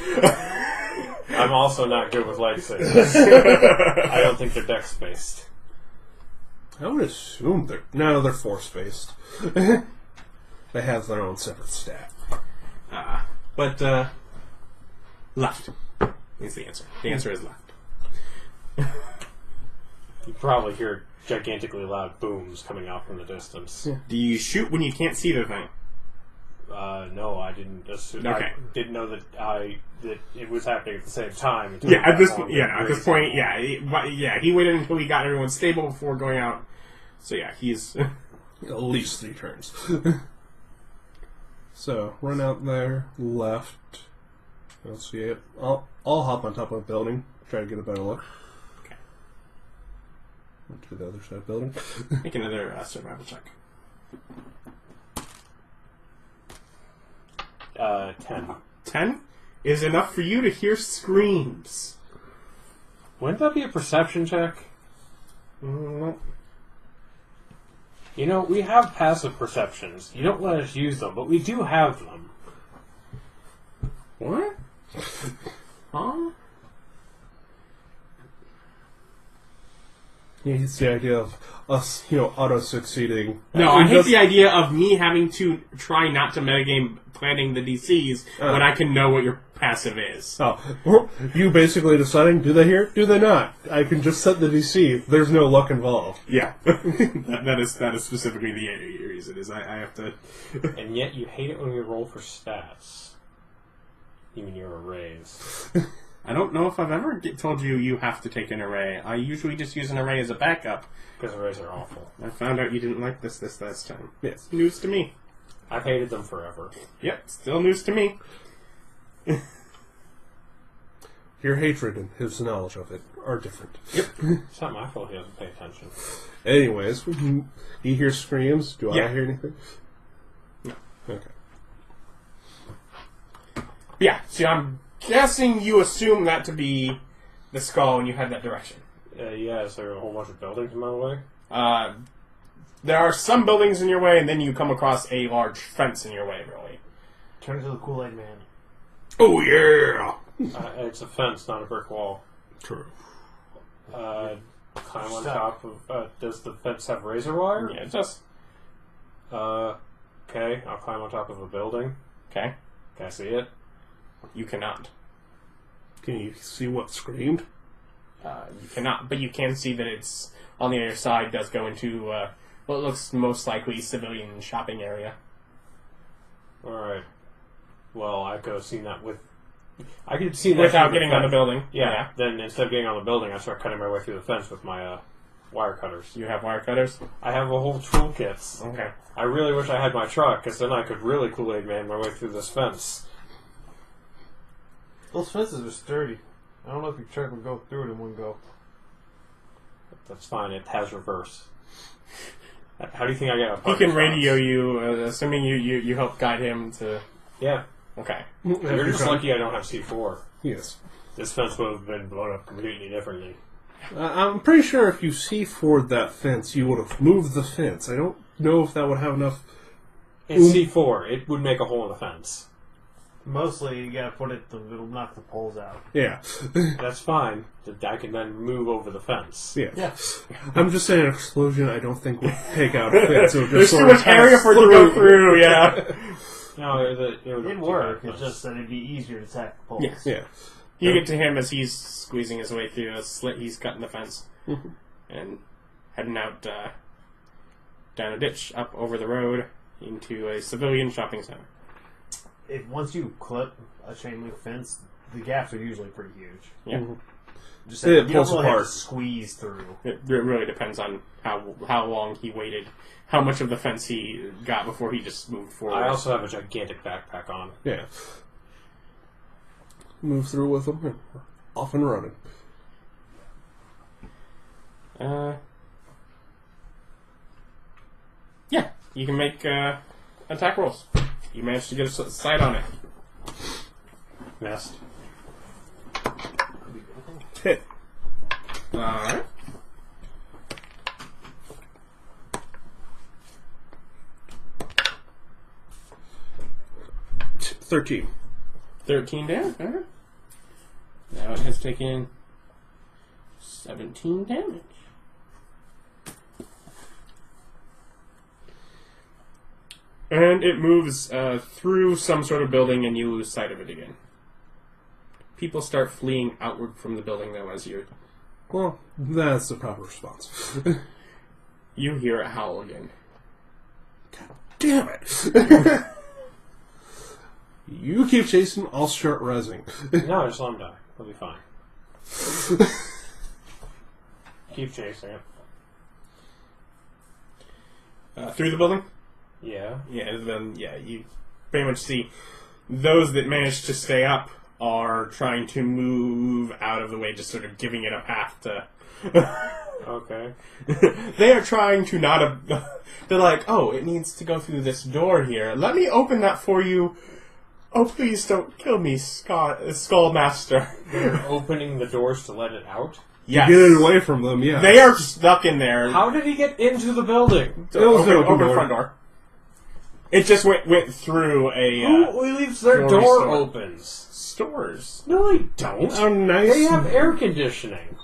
I'm also not good with lightsabers. I don't think they're dex-based. I would assume they're force-based. They have their own separate stat. But, left is the answer. The answer is left. You probably hear gigantically loud booms coming out from the distance. Yeah. Do you shoot when you can't see the thing? No, I didn't assume. Okay. I didn't know that it was happening at the same time. It took Yeah, at that this long at to this point, reason. he waited until he got everyone stable before going out. So yeah, he's At least 3 turns. So, run out there, left. Let's see it. I'll hop on top of a building, try to get a better look. Okay. To the other side of the building. make another survival check. 10. 10 is enough for you to hear screams. Wouldn't that be a perception check? Mm, You know, we have passive perceptions. You don't let us use them, but we do have them. what? Huh? Yeah, it's the idea of us, auto-succeeding. No, I hate the idea of me having to try not to metagame planning the DCs when I can know what your passive is. Oh, you basically deciding, do they hear it? Do they not? I can just set the DC. There's no luck involved. Yeah, that is specifically the reason. Is I have to. And yet you hate it when we roll for stats. You mean your arrays. I don't know if I've ever told you have to take an array. I usually just use an array as a backup. Because arrays are awful. I found out you didn't like this last time. Yes. News to me. I've hated them forever. Yep, still news to me. Your hatred and his knowledge of it are different. It's not my fault he doesn't pay attention. Anyways, he hears screams. Do Yeah. I hear anything? No. Okay. Yeah, see, I'm guessing you assume that to be the skull and you head that direction. Yeah, is there a whole bunch of buildings in my way? There are some buildings in your way, and then you come across a large fence in your way, really. Turn into the Kool-Aid Man. Oh, yeah! It's a fence, not a brick wall. True. Climb on top of... does the fence have razor wire? Yeah, it does. Okay, I'll climb on top of a building. Okay. Can I see it? You cannot. Can you see what screamed? You cannot, but you can see that it's on the other side. Does go into what looks most likely civilian shopping area. All right. Well, I could have seen that with. I could see that Without through getting on the building. Yeah. Then instead of getting on the building, I start cutting my way through the fence with my wire cutters. You have wire cutters. I have a whole toolkit. Okay. I really wish I had my truck, because then I could really Kool-Aid Man my way through this fence. Those fences are sturdy. I don't know if your truck would go through it in one go. That's fine. It has reverse. How do you think I get a He parking can radio spots? you, assuming you help guide him to. Yeah. Okay. You're just lucky I don't have C4. Yes. This fence would have been blown up completely differently. I'm pretty sure if you C4'd that fence, you would have moved the fence. I don't know if that would have enough. It's C4. It would make a hole in the fence. Mostly, you gotta put it, it'll knock the poles out. Yeah. That's fine. I can then move over the fence. Yeah. Yeah. I'm just saying an explosion I don't think would take out a fence. It would There's just too sort of much area for it to go through. Yeah. No, it would It'd work, it's just that it'd be easier to attack the poles. Yes. Yeah. You get to him as he's squeezing his way through a slit he's cut in the fence, and heading out down a ditch up over the road into a civilian shopping center. Once you clip a chain link fence, the gaps are usually pretty huge. Yeah. Just It you pulls don't really have apart. to squeeze through. It really depends on how long he waited, how much of the fence he got before he just moved forward. I also have a gigantic backpack on. Yeah. Move through with them and we're off and running. Yeah, you can make attack rolls. You managed to get a sight on it. Missed. Hit. Alright. T- 13. 13 damage. Alright. Now it has taken 17 damage. And it moves through some sort of building, and you lose sight of it again. People start fleeing outward from the building, though, as you Well, that's the proper response. hear it howl again. Damn it! You keep chasing, I'll start rezzing. No, just let him die. He'll be fine. Keep chasing it. Through the building? Yeah. Yeah, then you pretty much see those that manage to stay up are trying to move out of the way, just sort of giving it a path to. Okay. They are trying to not. They're like, oh, it needs to go through this door here. Let me open that for you. Oh, please don't kill me, Skullmaster. They're opening the doors to let it out? Yes. Get it away from them, yeah. They are stuck in there. How did he get into the building? It was an open open door. front door. It just went through a Who leaves their jewelry door store. opens? Stores. No, they don't. Oh, nice. They have air conditioning.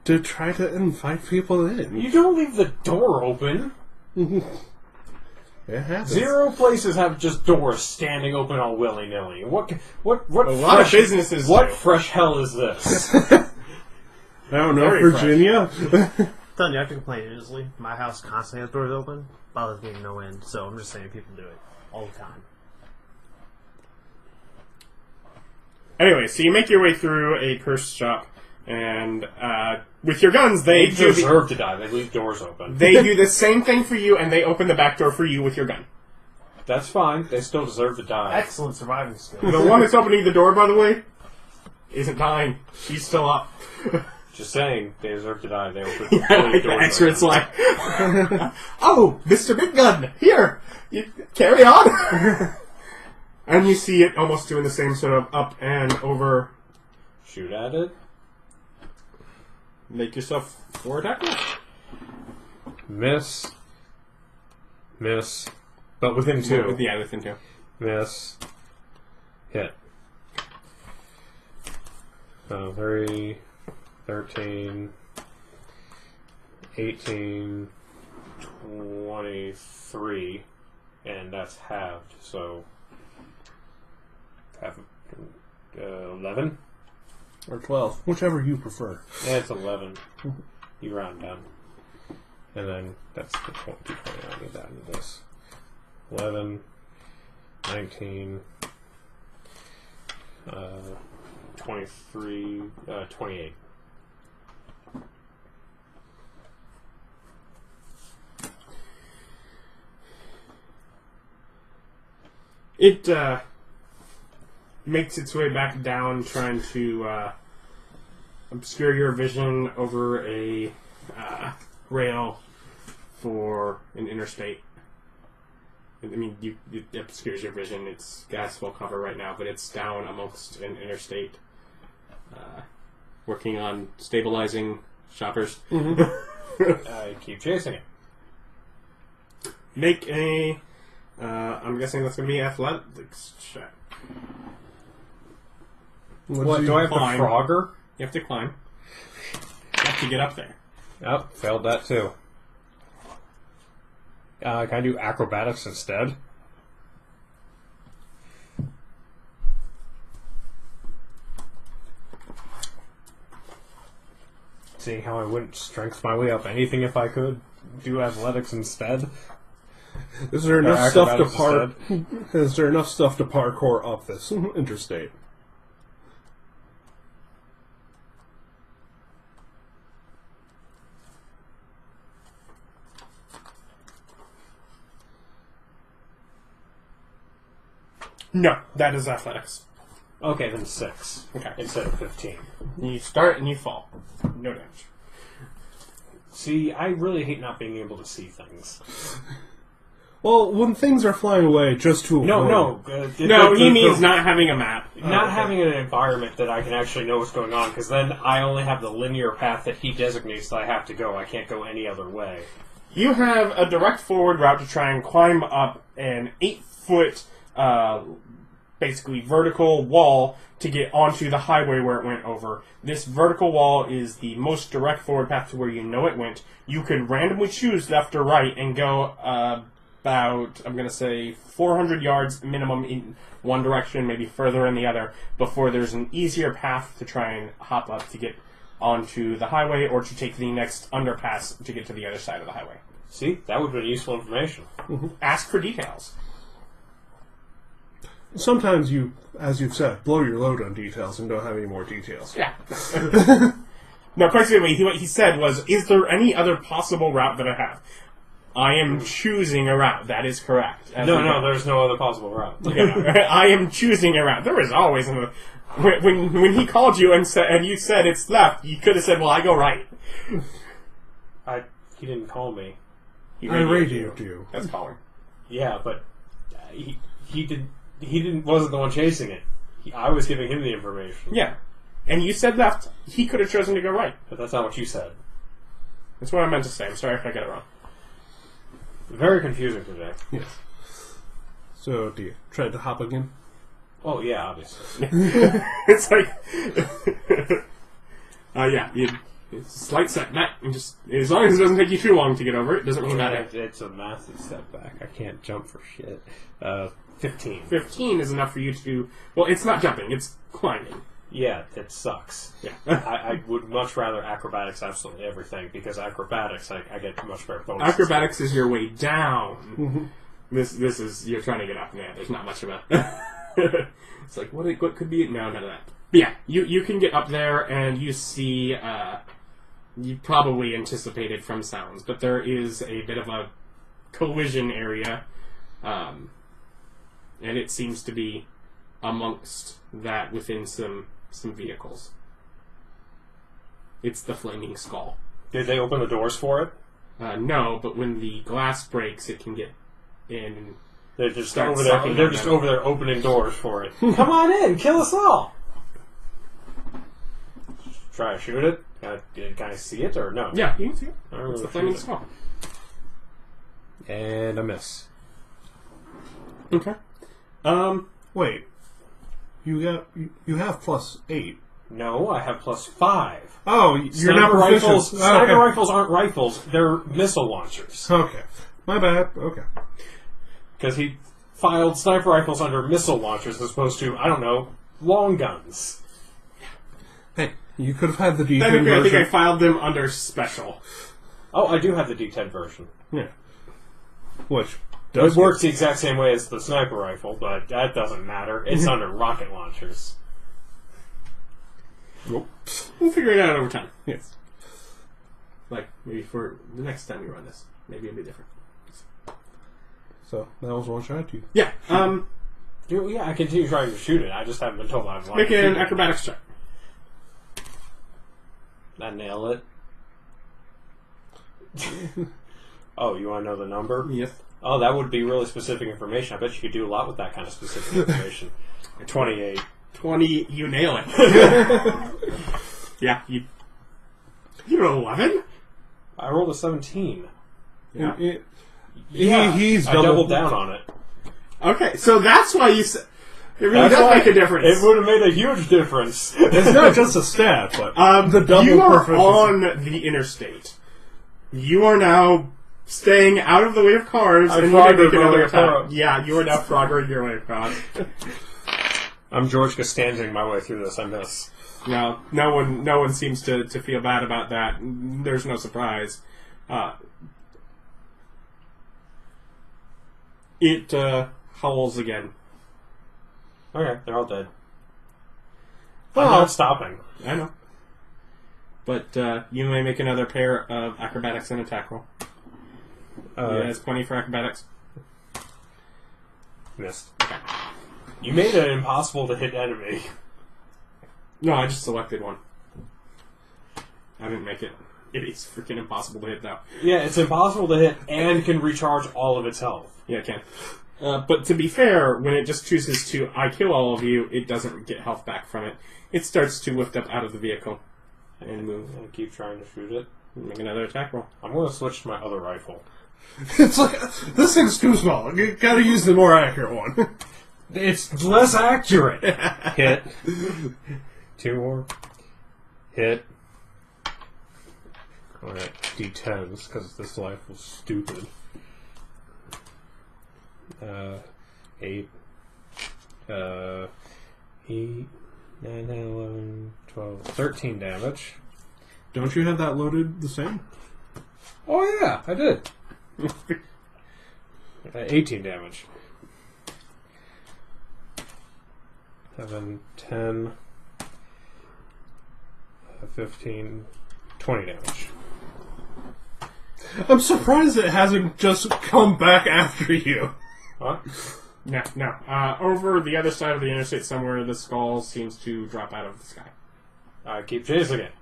To try to invite people in. You don't leave the door open. It happens. 0 places have just doors standing open all willy-nilly. What A lot of businesses What do. fresh hell is this? I don't know, Very Virginia? Telling you, I have to complain honestly. My house constantly has doors open. Bothers me no end. So I'm just saying people do it all the time. Anyway, so you make your way through a cursed shop, and with your guns, They they do deserve to die. They leave doors open. they do the same thing for you, and they open the back door for you with your gun. That's fine. They still deserve to die. Excellent surviving skills. The one that's opening the door, by the way, isn't dying. She's still up. Just saying, they deserve to die. They open Like the expert's like, oh, Mr. Big Gun, here, you carry on. And you see it almost doing the same sort of up and over. Shoot at it. Make yourself 4 attack rolls. Miss. Miss. But within 2. Yeah, within 2. Miss. Hit. 3, 13, 18, 23, and that's halved, so half 11? Or 12, whichever you prefer. Yeah, it's 11. You round down. And then that's the 20. I'll get that into this. 11, 19, 23, 28. It makes its way back down, trying to obscure your vision over a rail for an interstate. I mean, it obscures your vision. It's gas full cover right now, but it's down amongst an interstate, working on stabilizing shoppers. I keep chasing it. Make a... I'm guessing that's going to be athletics check. What, do I have climb? to Frogger? You have to climb. You have to get up there. Yep, failed that too. Can I do acrobatics instead? Seeing how I wouldn't strength my way up anything if I could do athletics instead. Is there enough stuff to acrobatics Is there enough stuff to parkour up this interstate? No, that is athletics. Okay, then 6. Okay. Instead of 15. You start and you fall. No damage. See, I really hate not being able to see things. Well, when things are flying away, just to No. No, he means not having a map. Not having an environment that I can actually know what's going on, because then I only have the linear path that he designates that I have to go. I can't go any other way. You have a direct forward route to try and climb up an 8-foot, basically vertical wall to get onto the highway where it went over. This vertical wall is the most direct forward path to where you know it went. You could randomly choose left or right and go about, I'm going to say, 400 yards minimum in one direction, maybe further in the other, before there's an easier path to try and hop up to get onto the highway or to take the next underpass to get to the other side of the highway. See, that would have been useful information. Ask for details. Sometimes you, as you've said, blow your load on details and don't have any more details. Yeah. No, basically, what he said was, is there any other possible route that I have? I am choosing a route. That is correct. No, there's no other possible route. Yeah, I am choosing a route. There is always another... When he called you and you said it's left, you could have said, well, I go right. He didn't call me. I radioed you. That's calling. Yeah, but he wasn't the one chasing it. I was giving him the information. Yeah. And you said left. He could have chosen to go right. But that's not what you said. That's what I meant to say. I'm sorry if I got it wrong. Very confusing today. Yes. So, do you try to hop again? Oh, yeah, obviously. It's like... yeah, it's a slight setback. And just, as long as it doesn't take you too long to get over it, doesn't really matter. It's a massive setback. I can't jump for shit. 15. 15 is enough for you to... Well, it's not jumping. It's climbing. Yeah, that sucks. Yeah. I would much rather acrobatics absolutely everything, because acrobatics, I get much better bonuses. Acrobatics is your way down. This is... You're trying to get up. Yeah, there's not much of a... It's like, what could be... No, none of that. But yeah, you can get up there and you see... you probably anticipated from sounds, but there is a bit of a collision area, and it seems to be amongst that within some vehicles. It's the Flaming Skull. Did they open the doors for it? No, but when the glass breaks, it can get in and They're just start over there. sucking They're on just them. over there opening doors for it. Come on in, kill us all. Try to shoot it. Can I see it or no? Yeah, you can see it. I don't It's really the Flaming shoot it. Skull. And a miss. Okay. Wait. You have +8. No, I have +5. Oh, you're Sniper not proficient. rifles. Okay. Sniper rifles aren't rifles; they're missile launchers. Okay. My bad. Okay. Because he filed sniper rifles under missile launchers as opposed to, I don't know, long guns. Hey, you could have had the D10 Technically, I think I version. filed them under special. Oh, I do have the D10 version. Yeah. Which It does works the exact same way as the sniper rifle, but that doesn't matter. It's under rocket launchers. Nope. We'll figure it out over time. Yes. Like, maybe for the next time we run this. Maybe it'll be different. So that was one shot at you. Yeah, Yeah, I continue trying to shoot it. I just haven't been told I'm lying. make an acrobatics check. I nail it. Oh, you want to know the number? Yes. Oh, that would be really specific information. I bet you could do a lot with that kind of specific information. 28. 20, you nail it. Yeah, you roll 11? I rolled a 17. Yeah. He's I doubled down on it. Okay, so that's why you said... It really That's does why make a difference. It would have made a huge difference. It's not just a stat, but the double you are proficiency. on the interstate. You are now staying out of the way of cars, I and you can make froggered my another way attack. across. Yeah, you are now froggering your way across. I'm George Costanzing my way through this. I miss. No one seems to feel bad about that. There's no surprise. It howls again. Okay, they're all dead. Oh. I'm not stopping. I know. But you may make another pair of acrobatics and attack roll. Yeah, it's 20 for acrobatics. Missed. You made it impossible to hit enemy. No, I just selected one. I didn't make it. It is freaking impossible to hit, though. Yeah, it's impossible to hit and can recharge all of its health. Yeah, it can. But to be fair, when it just chooses to I kill all of you, it doesn't get health back from it. It starts to lift up out of the vehicle and move. I'm gonna keep trying to shoot it. Make another attack roll. I'm gonna switch to my other rifle. It's like, this thing's too small. You gotta use the more accurate one. It's less accurate. Hit. 2 more. Hit. Alright, D10s, because this life was stupid. 8. 8, 9, 10, 11, 12, 13 damage. Don't you have that loaded the same? Oh yeah, I did. 18 damage. 7, 10, 15, 20 damage. I'm surprised it hasn't just come back after you. What? No. Over the other side of the interstate somewhere, the skull seems to drop out of the sky. Keep chasing it.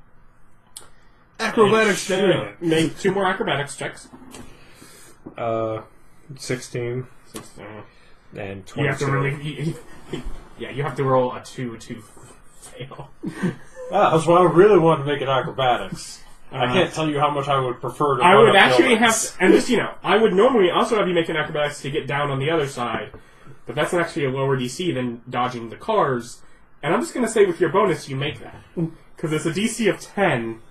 Acrobatics Shooting down. it. Make 2 more acrobatics checks. 16 and 22. You have to really... Yeah, you have to roll a 2 to fail. That's why I really wanted to make it acrobatics. I can't tell you how much I would prefer to I run would up actually buildings. have... And just, I would normally also have you make an acrobatics to get down on the other side. But that's actually a lower DC than dodging the cars. And I'm just going to say with your bonus, you make that. Because it's a DC of 10.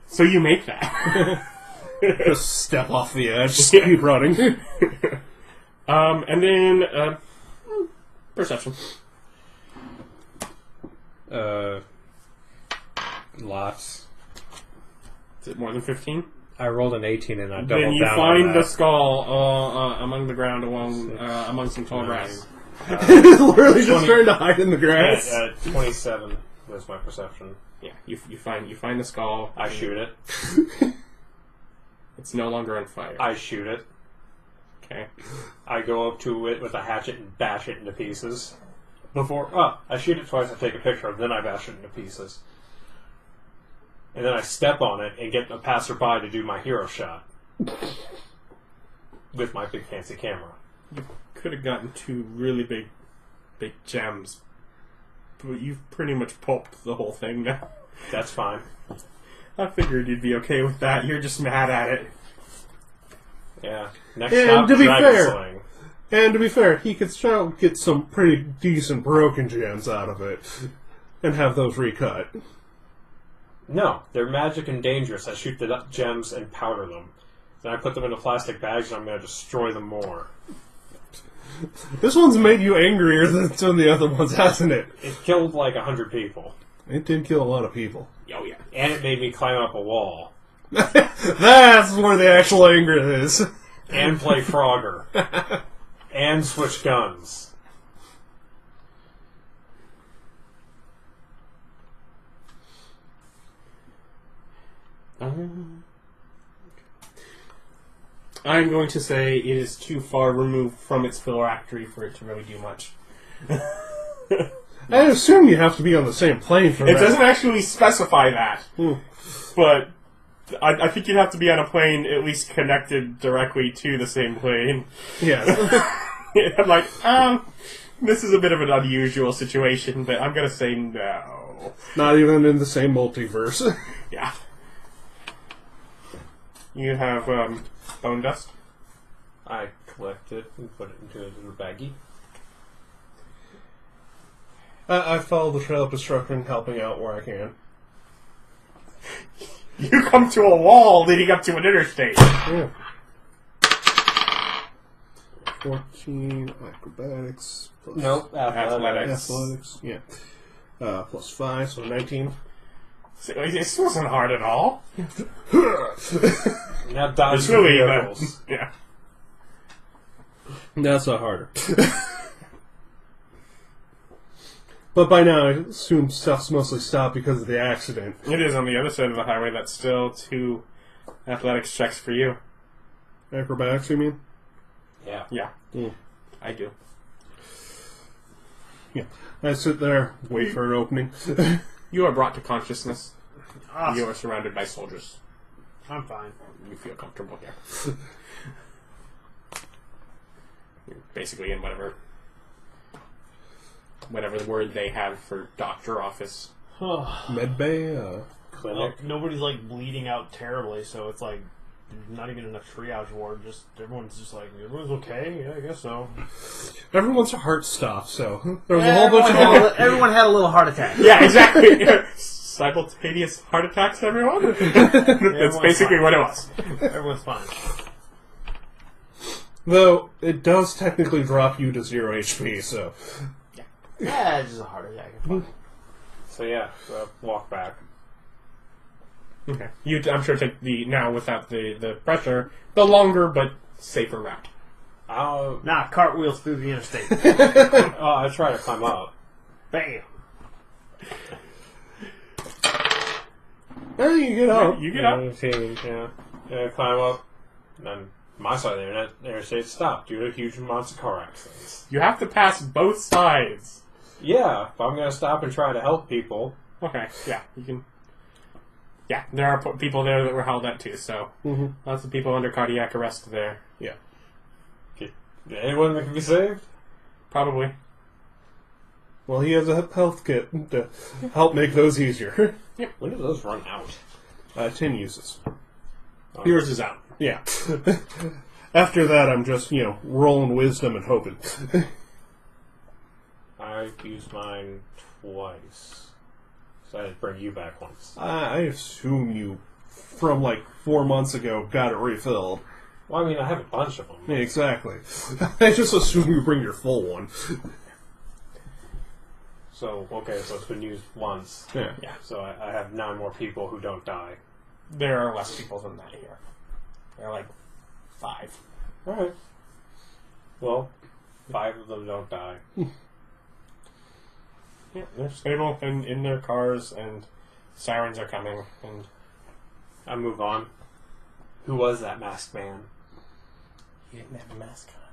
So you make that. Just step off the edge, keep running. And then... perception. Lots. Is it more than 15? I rolled an 18 and I doubled Then you down find on the that. skull among the ground among some tall grass. Literally just trying to hide in the grass. 27 was my perception. Yeah, you find the skull. I shoot it. It's no longer on fire. I shoot it. Okay. I go up to it with a hatchet and bash it into pieces. I shoot it twice, I take a picture, then I bash it into pieces. And then I step on it and get a passerby to do my hero shot. With my big fancy camera. You could have gotten 2 really big gems. But you've pretty much pulped the whole thing now. That's fine. I figured you'd be okay with that. You're just mad at it. Yeah. Next And stop, to be dragon fair- slaying. And to be fair, he could still get some pretty decent broken gems out of it. and have those recut. No, they're magic and dangerous. I shoot the gems and powder them. Then I put them into plastic bags and I'm going to destroy them more. This one's made you angrier than some of the other ones, hasn't it? It killed like 100 people. It did kill a lot of people. Oh, yeah. And it made me climb up a wall. That's where the actual anger is. And play Frogger. And switch guns. I'm going to say it is too far removed from its phylactery for it to really do much. I assume you have to be on the same plane for It that. doesn't actually specify that, Hmm. but I think you'd have to be on a plane at least connected directly to the same plane. Yes. I'm like, this is a bit of an unusual situation, but I'm going to say no. Not even in the same multiverse. Yeah. You have bone dust. I collect it and put it into a little baggie. I follow the trail of destruction, helping out where I can. You come to a wall leading up to an interstate. Yeah. 14 acrobatics. Plus Nope, Athletics. Athletics. Yeah. Plus 5, so 19. So, this wasn't hard at all. Now dodge It's really vehicles. yeah. That's not harder. But by now, I assume stuff's mostly stopped because of the accident. It is on the other side of the highway. That's still 2 athletics checks for you. Acrobatics, you mean? Yeah. Yeah, Mm. I do. Yeah. I sit there, wait for an opening. You are brought to consciousness. Awesome. You are surrounded by soldiers. I'm fine. You feel comfortable here. You're basically in whatever the word they have for doctor office. Medbay, Clinic. Nobody's like bleeding out terribly, so it's like not even in a triage ward. Just everyone's just like, everyone's okay. Yeah, I guess so. everyone's heart stopped, so there was a whole bunch of Everyone had a little heart attack. Yeah, exactly. Simultaneous heart attacks, everyone? That's basically fine. what it was. Everyone's fine. Though, it does technically drop you to 0 HP, so... Yeah, it's just a heart attack. It's fine. So yeah, walk back. Okay. You, I'm sure, take the, now without the pressure, the longer but safer route. Nah, cartwheels through the interstate. I try to climb up. Bam. Hey, you get up. You get up. Yeah, climb up. And then my side of the interstate stopped due to huge amounts of car accidents. You have to pass both sides. Yeah, but I'm going to stop and try to help people. Okay, yeah, you can... Yeah, there are people there that were held up too, so... Mm-hmm. Lots of people under cardiac arrest there. Yeah. Anyone that can be saved? Probably. Well, he has a health kit to help make those easier. When do those run out? 10 uses. Yours is out. Yeah. After that, I'm just, rolling wisdom and hoping. I used mine twice. So I had to bring you back once. I assume you, from 4 months ago, got it refilled. Well, I mean, I have a bunch of them. Yeah, exactly. I just assume you bring your full one. So, okay, so it's been used once. Yeah. Yeah. So I have 9 more people who don't die. There are less people than that here. There are 5. Alright. Well, 5 of them don't die. Yeah, they're stable and in their cars, and sirens are coming, and... I move on. Who was that masked man? He didn't have a mask on.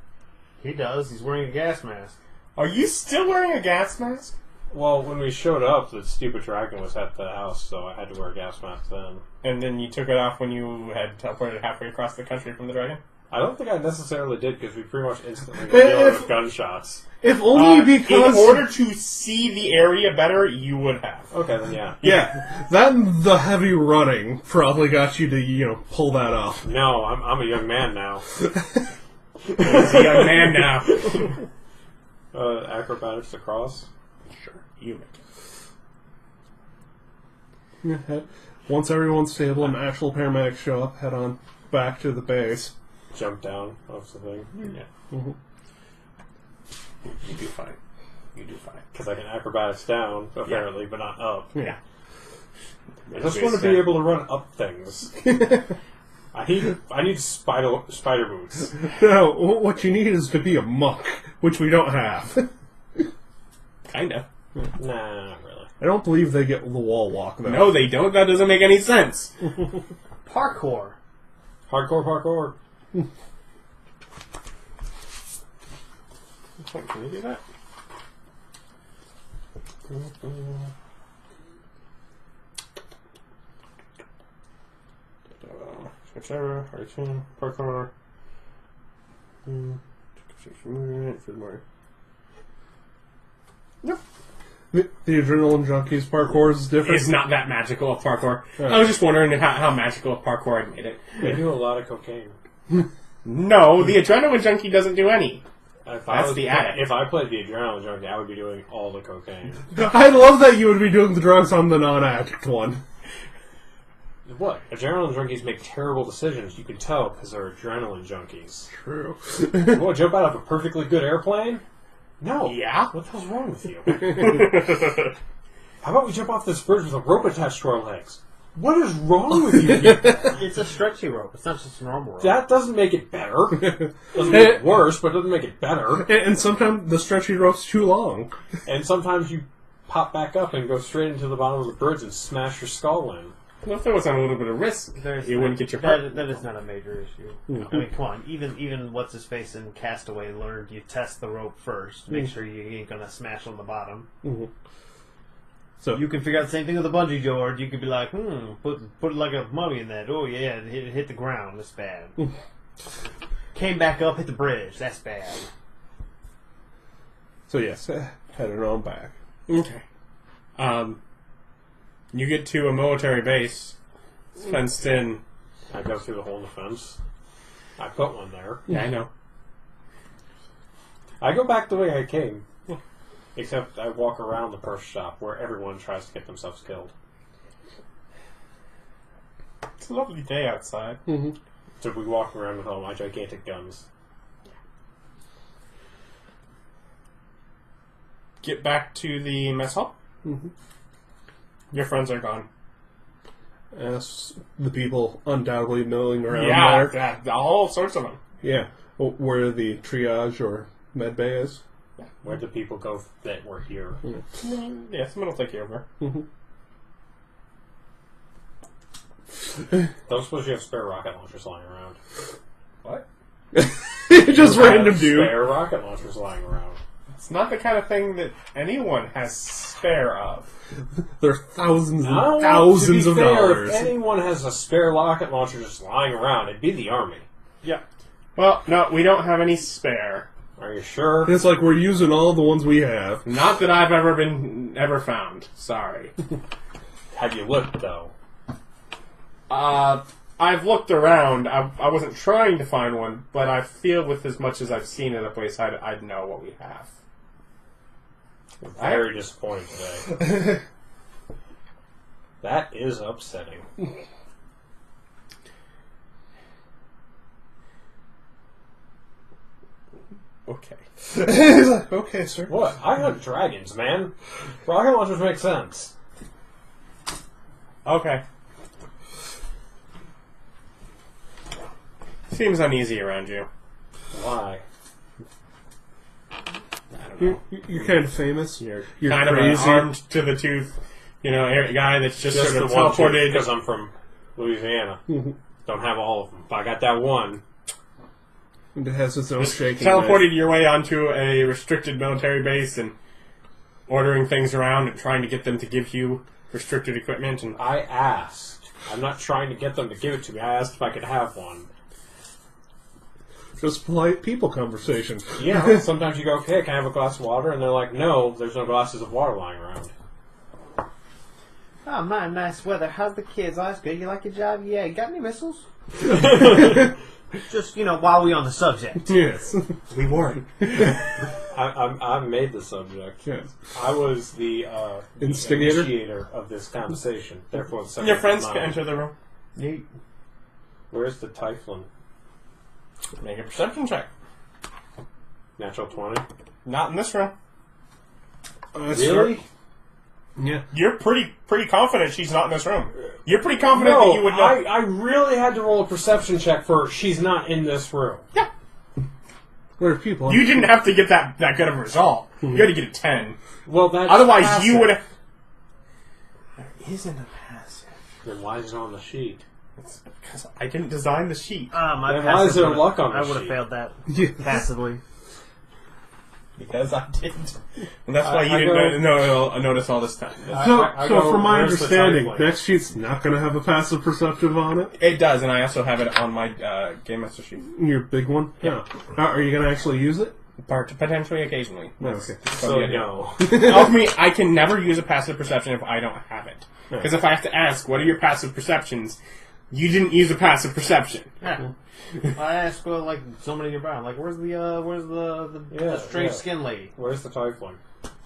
He does. He's wearing a gas mask. Are you still wearing a gas mask? Well, when we showed up, the stupid dragon was at the house, so I had to wear a gas mask then. And then you took it off when you had teleported halfway across the country from the dragon? I don't think I necessarily did, because we pretty much instantly got killed with gunshots. If only because... In order to see the area better, you would have. Okay, then yeah. Yeah, that and the heavy running probably got you to, pull that off. No, I'm a young man now. He's a young man now. Acrobatics across. Sure, you make it. Once everyone's stable and actual paramedics show up, head on back to the base. Jump down off the thing. Yeah. Mm-hmm. You do fine. You do fine. Because I can acrobatics down, apparently, but not up. Yeah. I just want to be able to run up things. I need spider boots. No, what you need is to be a monk, which we don't have. Kinda. Nah, not really. I don't believe they get the wall walk, though. No, they don't. That doesn't make any sense. Parkour. Hardcore. Can you do that? Whichever, R2, parkour. Movement for more. Nope. The adrenaline junkies parkour is different. It's not that magical of parkour. Yeah. I was just wondering how magical of parkour I made it. They do a lot of cocaine. No, the adrenaline junkie doesn't do any. That's the addict. If I played the adrenaline junkie, I would be doing all the cocaine. I love that you would be doing the drugs on the non-addict one. What? Adrenaline junkies make terrible decisions. You can tell because they're adrenaline junkies. True. You want to jump out of a perfectly good airplane? No. Yeah? What the hell's wrong with you? How about we jump off this bridge with a rope attached to our legs? What is wrong with you? It's a stretchy rope. It's not just a normal rope. That doesn't make it better. Doesn't make it worse, but it doesn't make it better. And sometimes the stretchy rope's too long. And sometimes you pop back up and go straight into the bottom of the bridge and smash your skull in. Well, if there wasn't a little bit of risk, you wouldn't get your part. That is not a major issue. I mean, come on. Even what's his face in Castaway learned you test the rope first, make sure you ain't gonna smash on the bottom. Mm-hmm. So You can figure out the same thing with the bungee, George. You could be like, put it like a mummy in that. Oh yeah, it hit the ground. That's bad. Came back up, hit the bridge. That's bad. So yes, headed on back. Okay. You get to a military base. It's fenced in. I go through the hole in the fence. I put one there. Yeah, I know. I go back the way I came. Except I walk around the purse shop where everyone tries to get themselves killed. It's a lovely day outside. Mm-hmm. So we walk around with all my gigantic guns. Get back to the mess hall. Mm-hmm. Your friends are gone. As the people undoubtedly milling around Yeah, there. all sorts of them. Yeah. Where the triage or med bay is. Where do people go that were here? Yeah, someone will take care of her. Mm-hmm. Don't suppose you have spare rocket launchers lying around. What? Just random dude. Spare rocket launchers lying around. It's not the kind of thing that anyone has spare of. There are thousands and No, thousands to of be fair, dollars. If anyone has a spare rocket launcher just lying around, it'd be the army. Yeah. Well, no, we don't have any spare. Are you sure? It's like we're using all the ones we have. Not that I've ever found. Sorry. Have you looked, though? I've looked around. I wasn't trying to find one, but I feel with as much as I've seen at a place, I'd know what we have. Very disappointed today. That is upsetting. Okay. He's like, okay, sir. What? I hunt dragons, man. Rocket launchers make sense. Okay. Seems uneasy around you. Why? I don't know. You're kind of famous. You're You're kind crazy. of an armed to the tooth, guy that's just Just sort of the one teleported. because I'm from Louisiana. Don't have all of them. But I got that one. And it has its own Just shaking. teleported your way onto a restricted military base and ordering things around and trying to get them to give you restricted equipment. And I asked. I'm not trying to get them to give it to me. I asked if I could have one. Just polite people conversation. Yeah, sometimes you go, okay, can I have a glass of water? And they're like, no, there's no glasses of water lying around. Oh, my nice weather. How's the kids? Oh, that's good. You like your job? Yeah. You got any missiles? Just, while we on the subject. Yes. we weren't. I made the subject. Yeah. I was the Instigator? initiator of this conversation. Therefore, the subject Your friends is can mine. enter the room. Neat. Where's the Typhon? Make a perception check. Natural 20. Not in this room. Really? Yeah. You're pretty confident she's not in this room. You're pretty confident that No, you would know. I really had to roll a perception check for she's not in this room. Yeah. There are people. You didn't have to get that good of a result. You had to get a 10. Well, that's Otherwise, passive. you would have... There isn't a passive. Then why is it on the sheet? It's because I didn't design the sheet. My Then why is there passive luck on the I would have sheet? failed that Yeah. passively. Because I didn't. And that's why I you didn't notice all this time. So from my where's the understanding, Typhon? that sheet's not going to have a passive perceptive on it. It does, and I also have it on my Game Master sheet. Your big one. Yeah. Are you going to actually use it? Potentially, occasionally. Okay. So no. Ultimately, I can never use a passive perception if I don't have it. Because if I have to ask, what are your passive perceptions? You didn't use a passive perception. Yeah. I asked like somebody nearby. I'm like, where's the strange skin lady? Where's the Typhon?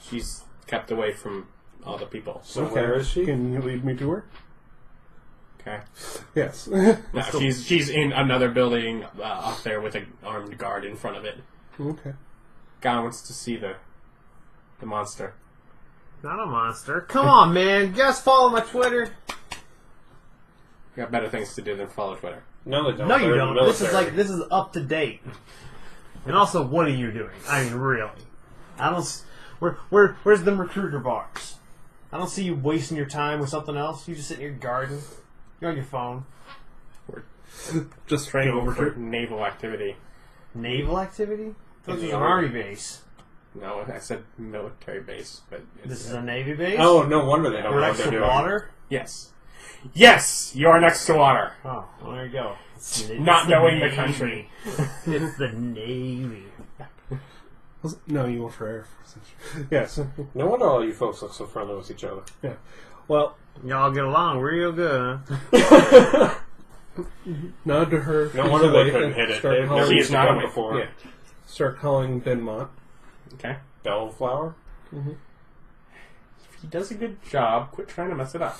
She's kept away from all the people. So where is she? Can you lead me to her? Okay. Yes. No, she's in another building up there with an armed guard in front of it. Okay. Guy wants to see the monster. Not a monster. Come on, man. You guys follow my Twitter? You got better things to do than follow Twitter. No, they don't. No, They're you in don't. the This is military. this is up to date. And also, what are you doing? I mean, really? I don't. Where's the recruiter bars? I don't see you wasting your time with something else. You just sit in your garden. You're on your phone. Just Training go over for to naval activity. Naval activity? This In is the an army. army base. No, I said military base, but This is a navy base. Oh, no wonder they don't We're know what next they're to doing. water. yes, yes, you are next to water. Oh, well, there you go. It's Not the knowing the Navy. country. It's the Navy. No, you went for air. Yes. No wonder all you folks look so friendly with each other. Yeah. Well, Y'all get along real good, huh? nod to her. No wonder they away couldn't and hit it. start They've calling- never used not a gun away. before. Yeah. Start calling Benmont. Okay, Bellflower? if he does a good job, quit trying to mess it up.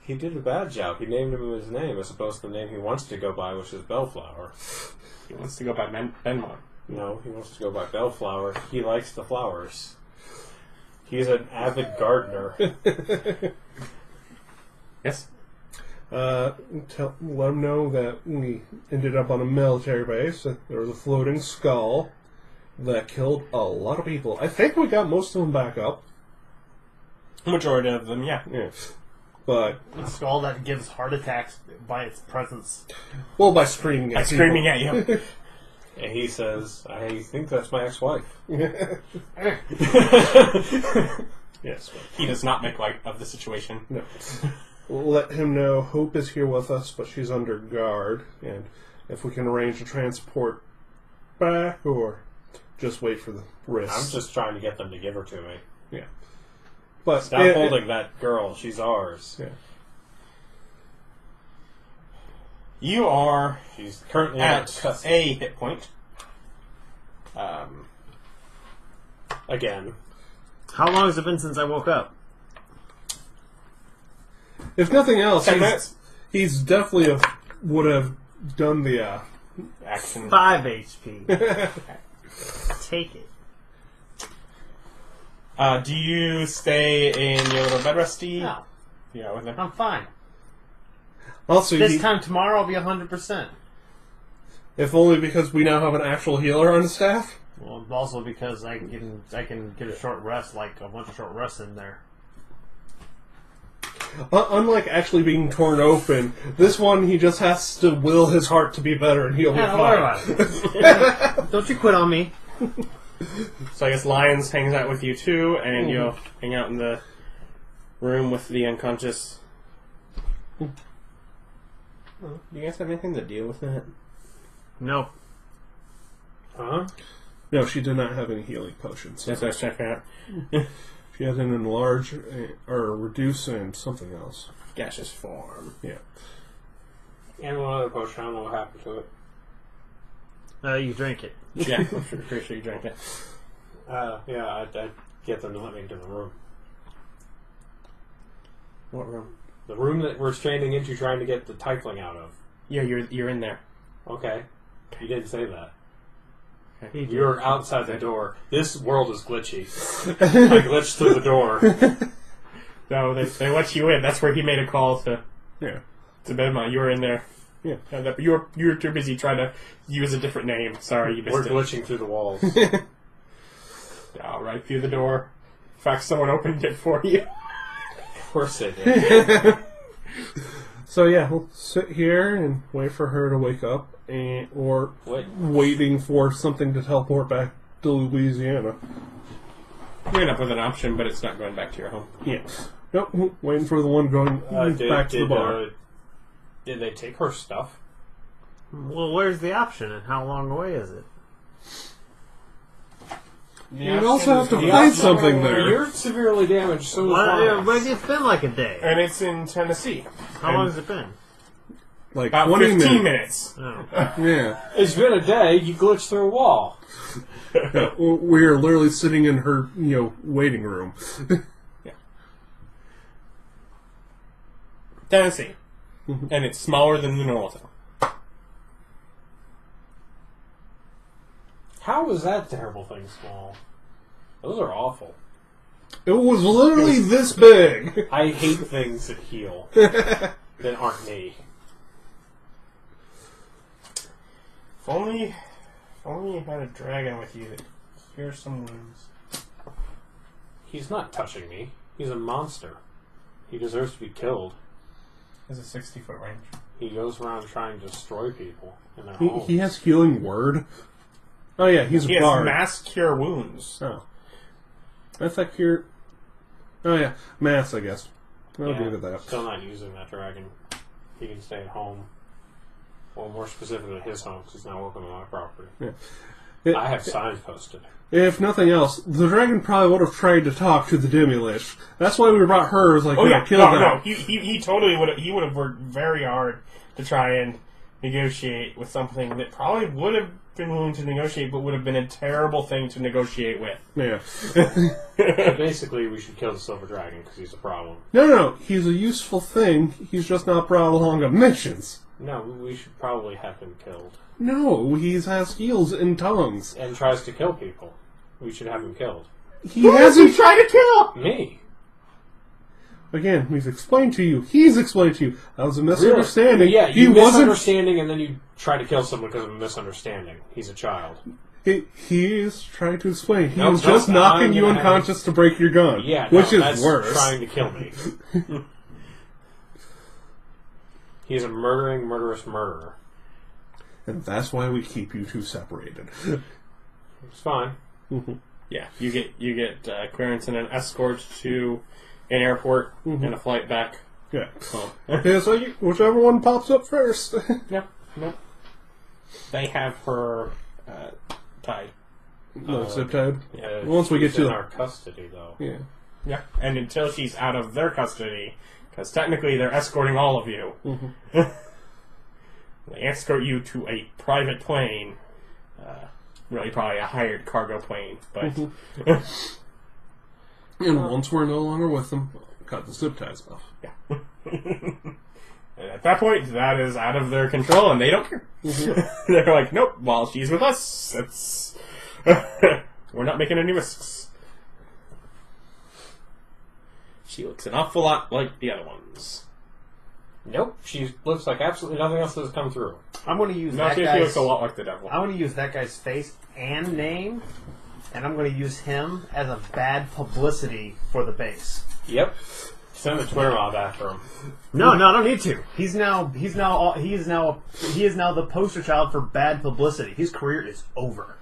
He did a bad job. He named him his name as opposed to the name he wants to go by, which is Bellflower. He wants to go by Benmont. No, he wants to go by Bellflower. He likes the flowers. He's an avid gardener. Yes. Let them know that we ended up on a military base. There was a floating skull that killed a lot of people. I think we got most of them back up. Majority of them, yeah. Yeah. But, A skull that gives heart attacks by its presence. well, by screaming at By people. screaming at you. And he says, I think that's my ex-wife. Yes. He does not make light of the situation. No. Let him know Hope is here with us, but she's under guard, and if we can arrange a transport back, or just wait for the risk. I'm just trying to get them to give her to me. Yeah. But Stop holding that girl. She's ours. Yeah. You are She's currently in our at custody. a hit point. Again. How long has it been since I woke up? If nothing else, 10 minutes. he's definitely would have done the. Action. 5 HP. Take it. Do you stay in your little bed resty? No, Yeah, with him. I'm fine. Also, This time tomorrow I'll be 100%. if only because we now have an actual healer on staff. Well, also because I can get a short rest, like a bunch of short rests in there. Unlike actually being torn open, this one he just has to will his heart to be better, and he'll be Yeah, don't fine. worry about it. Don't you quit on me. So I guess Lyons hangs out with you too, and you'll hang out in the room with the unconscious. Do you guys have anything to deal with that? Nope. Huh? No, she did not have any healing potions. That's what I was checking out. She had an enlarge or reduce and something else. Gaseous form. Yeah. And one other potion. I don't know what happened to it. You drink it. Yeah, I'm pretty sure you drank it. Yeah, I'd get them to let me into the room. What room? The room that we're standing into trying to get the tiefling out of. Yeah, you're in there. Okay. You didn't say that. Okay. You're outside the door. This world is glitchy. I glitched through the door. No, they let you in. That's where he made a call to Bedma. You were in there. Yeah. You were too busy trying to use a different name. Sorry, you missed We're it. glitching through the walls. Yeah, right through the door. In fact, someone opened it for you. Of course they did. So yeah, we'll sit here and wait for her to wake up, or waiting for something to teleport back to Louisiana. You end up with an option, but it's not going back to your home. Yeah. Nope, waiting for the one going back to the bar. Did they take her stuff? Well, where's the option, and how long away is it? You'd also have to find something there. You're severely damaged, so It's been like a day. And it's in Tennessee. How long has it been? Like About 20 15 minutes. Oh. Yeah. It's been a day, you glitched through a wall. We're literally sitting in her, waiting room. Tennessee. And it's smaller than the normal town. How is that terrible thing small? Those are awful. It was literally this big. I hate things that heal. That aren't me. If only you had a dragon with you that cures some wounds. He's not touching me. He's a monster. He deserves to be killed. Has a 60-foot range. He goes around trying to destroy people in their He homes. has healing word. Oh yeah, he's He a has bard. mass cure wounds. Oh. I thought you're... Oh yeah, mass, I guess. I'll give it that. Still not using that dragon. He can stay at home. Well, more specifically his home, because he's not working on my property. Yeah. I have signs posted. If nothing else, the dragon probably would have tried to talk to the Demilich. That's why we brought her. As like, kill them. No. He totally would have. He would have worked very hard to try and negotiate with something that probably would have been willing to negotiate, but would have been a terrible thing to negotiate with. Yeah. Basically, we should kill the silver dragon because he's a problem. No. He's a useful thing. He's just not brought along on missions. No, we should probably have him killed. No, he has heals and tongues. And tries to kill people. We should have him killed. He hasn't tried to kill. Me. Again, we've explained to you. He's explained to you. That was a misunderstanding. Really? Yeah, he misunderstanding and then you try to kill someone because of a misunderstanding. He's a child. He's trying to explain. He Nope, was just nope, knocking I'm you gonna unconscious to break your gun. Yeah, which is that's worse. Trying to kill me. He's a murderous murderer. And that's why we keep you two separated. It's fine. Yeah, you get clearance and an escort to an airport and a flight back. Yeah. Yeah, so whichever one pops up first. Yep. They have her tied. Zip tied. Yeah, Once we get she's to in our custody, though. Yeah. Yeah, and until she's out of their custody, because technically they're escorting all of you. They escort you to a private plane, really probably a hired cargo plane, but... And once we're no longer with them, cut the zip ties off. Yeah. And at that point, that is out of their control, and they don't care. They're like, nope, while she's with us, it's... we're not making any risks. She looks an awful lot like the other ones. Nope, she looks like absolutely nothing else has come through. I'm going to use No, that she guy's... looks a lot like the devil. I'm going to use that guy's face and name, and I'm going to use him as a bad publicity for the base. Yep. Send the Twitter mob after him. No, I don't need to. He is now the poster child for bad publicity. His career is over.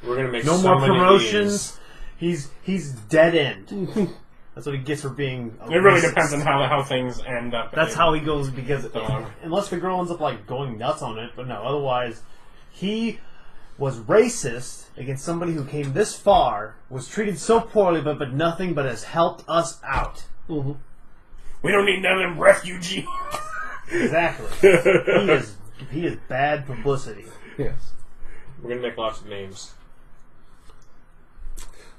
We're gonna make No so more many promotions. He's dead end. That's what he gets for being a It really racist. depends on how things end up. That's how he goes because Dog. unless the girl ends up like going nuts on it, but no, otherwise he was racist against somebody who came this far, was treated so poorly, but nothing but has helped us out. We don't need none of them refugee. Exactly. he is bad publicity. Yes. We're gonna make lots of names.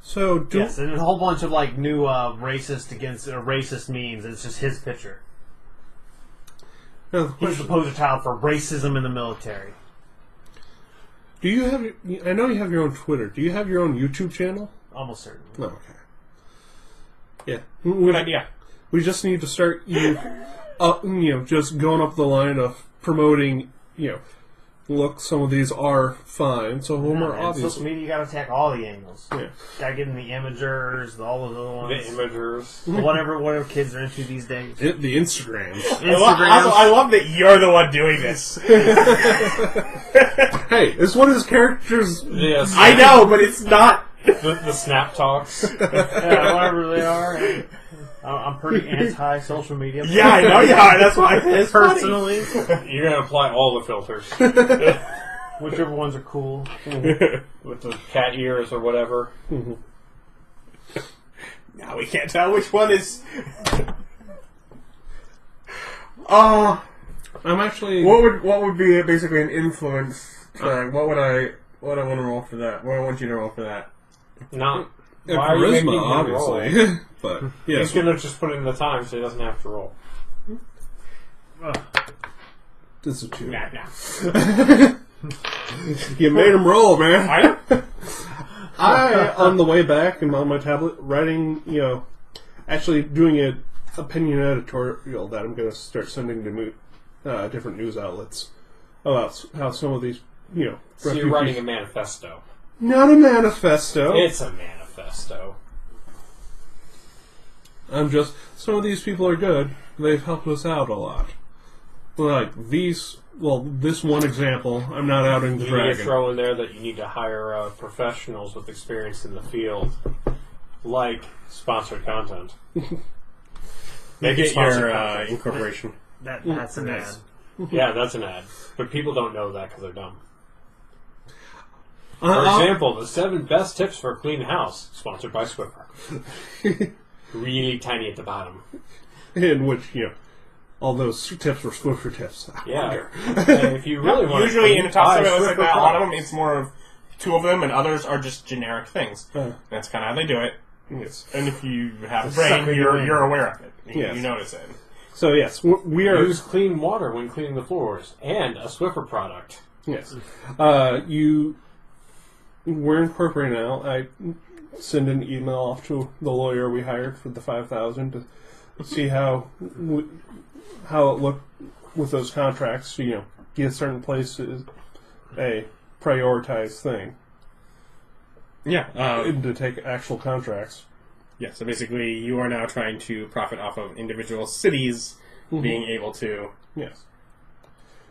So, Yes, and a whole bunch of like new racist memes. It's just his picture. now, the He's question, the poster child for racism in the military. do you have? I know you have your own Twitter. Do you have your own YouTube channel? Almost certainly. No. Okay. Yeah. Good idea. We just need to start just going up the line of promoting. Look, some of these are fine. Some of them are And obvious. social media, you gotta attack all the angles. Yeah. Gotta get in the imagers, all of the other The ones. imagers. Whatever kids are into these days. The Instagrams. I love that you're the one doing this. Hey, it's one of his characters. Yes. I know, but it's not. The snap talks. Yeah, whatever they are. I'm pretty anti-social media. Yeah, I know you are. That's why it's Personally, You're gonna apply all the filters whichever ones are cool. with the cat ears or whatever. Now we can't tell which one is. I'm actually. What would be basically an influence tag? What would I want to roll for that? What I want you to roll for that? Not why are you making him Charisma, roll? obviously. But yes, He's gonna just put in the time so he doesn't have to roll. this is two. Nah. You made him roll, man. I On the way back and on my tablet, writing, actually doing an opinion editorial that I'm going to start sending to different news outlets about how some of these, So you're writing a manifesto. Not a manifesto. It's a manifesto. Some of these people are good. They've helped us out a lot. Like this one example, I'm not outing the You need to dragon. throw in there that you need to hire professionals with experience in the field, like sponsored content. Make it sponsored your content. incorporation. That's an Nice. ad. Yeah, that's an ad. But people don't know that because they're dumb. For I'll- example, the 7 best tips for a clean house, sponsored by Swiffer. Really tiny at the bottom. in which, all those tips were Swiffer tips. I Yeah. wonder. And if you really want Usually to in the top 7 lists like Swiffer that, a lot of them, products. it's more of 2 of them, and others are just generic things. Uh, That's kind of how they do it. yes. And if you have a Sucker brain, you in. you're aware of it. Yes. You notice it. So yes, we are. Use clean water when cleaning the floors, and a Swiffer product. Yes. We're incorporating now. I send an email off to the lawyer we hired for the 5,000 to see how it looked with those contracts. Get certain places a prioritized thing Yeah. to take actual contracts. Yeah, so basically you are now trying to profit off of individual cities being able to... Yes.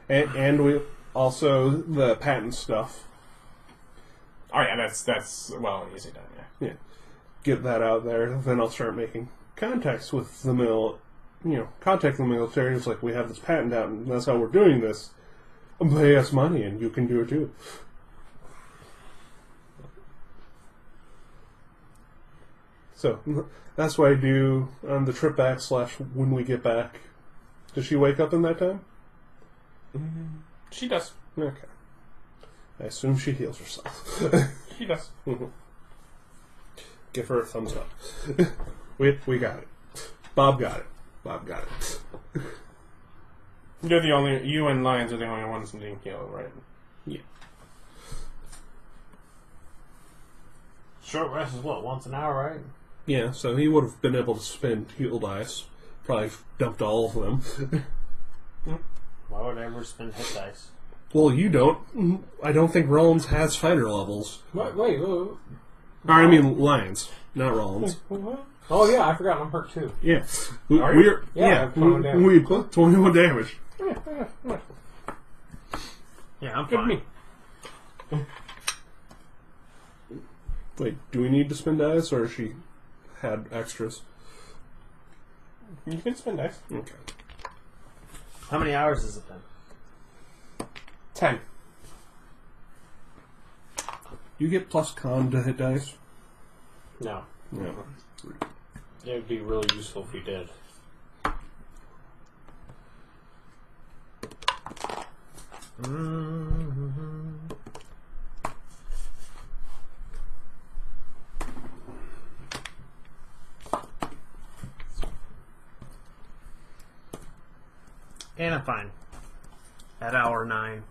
And we also the patent stuff. Oh yeah, that's well easy done, yeah. Yeah. Get that out there. Then I'll start making contacts with the contact the military. It's like, we have this patent out, and that's how we're doing this. Pay us money, and you can do it too. So that's what I do on the trip back / when we get back. Does she wake up in that time? She does. Okay. I assume she heals herself. She does. Give her a thumbs up. We got it. Bob got it. Bob got it. You and Lions are the only ones being healed, right? Yeah. Short rest is what, once an hour, right? Yeah, so he would have been able to spend heal dice. Probably dumped all of them. Why would I ever spend hit dice? Well, you don't. I don't think Rollins has fighter levels. Wait. Or, I mean, Lions, not Rollins. Oh yeah, I forgot I'm hurt too. Yeah. Are you? Yeah, 21 damage. we put 21 damage. Yeah, I'm Good fine. me. Wait, do we need to spend dice, or she had extras? You can spend dice. Okay. How many hours has it been? 10. You get plus con to hit dice? No, No. it would be really useful if you did. And I'm fine. At hour 9.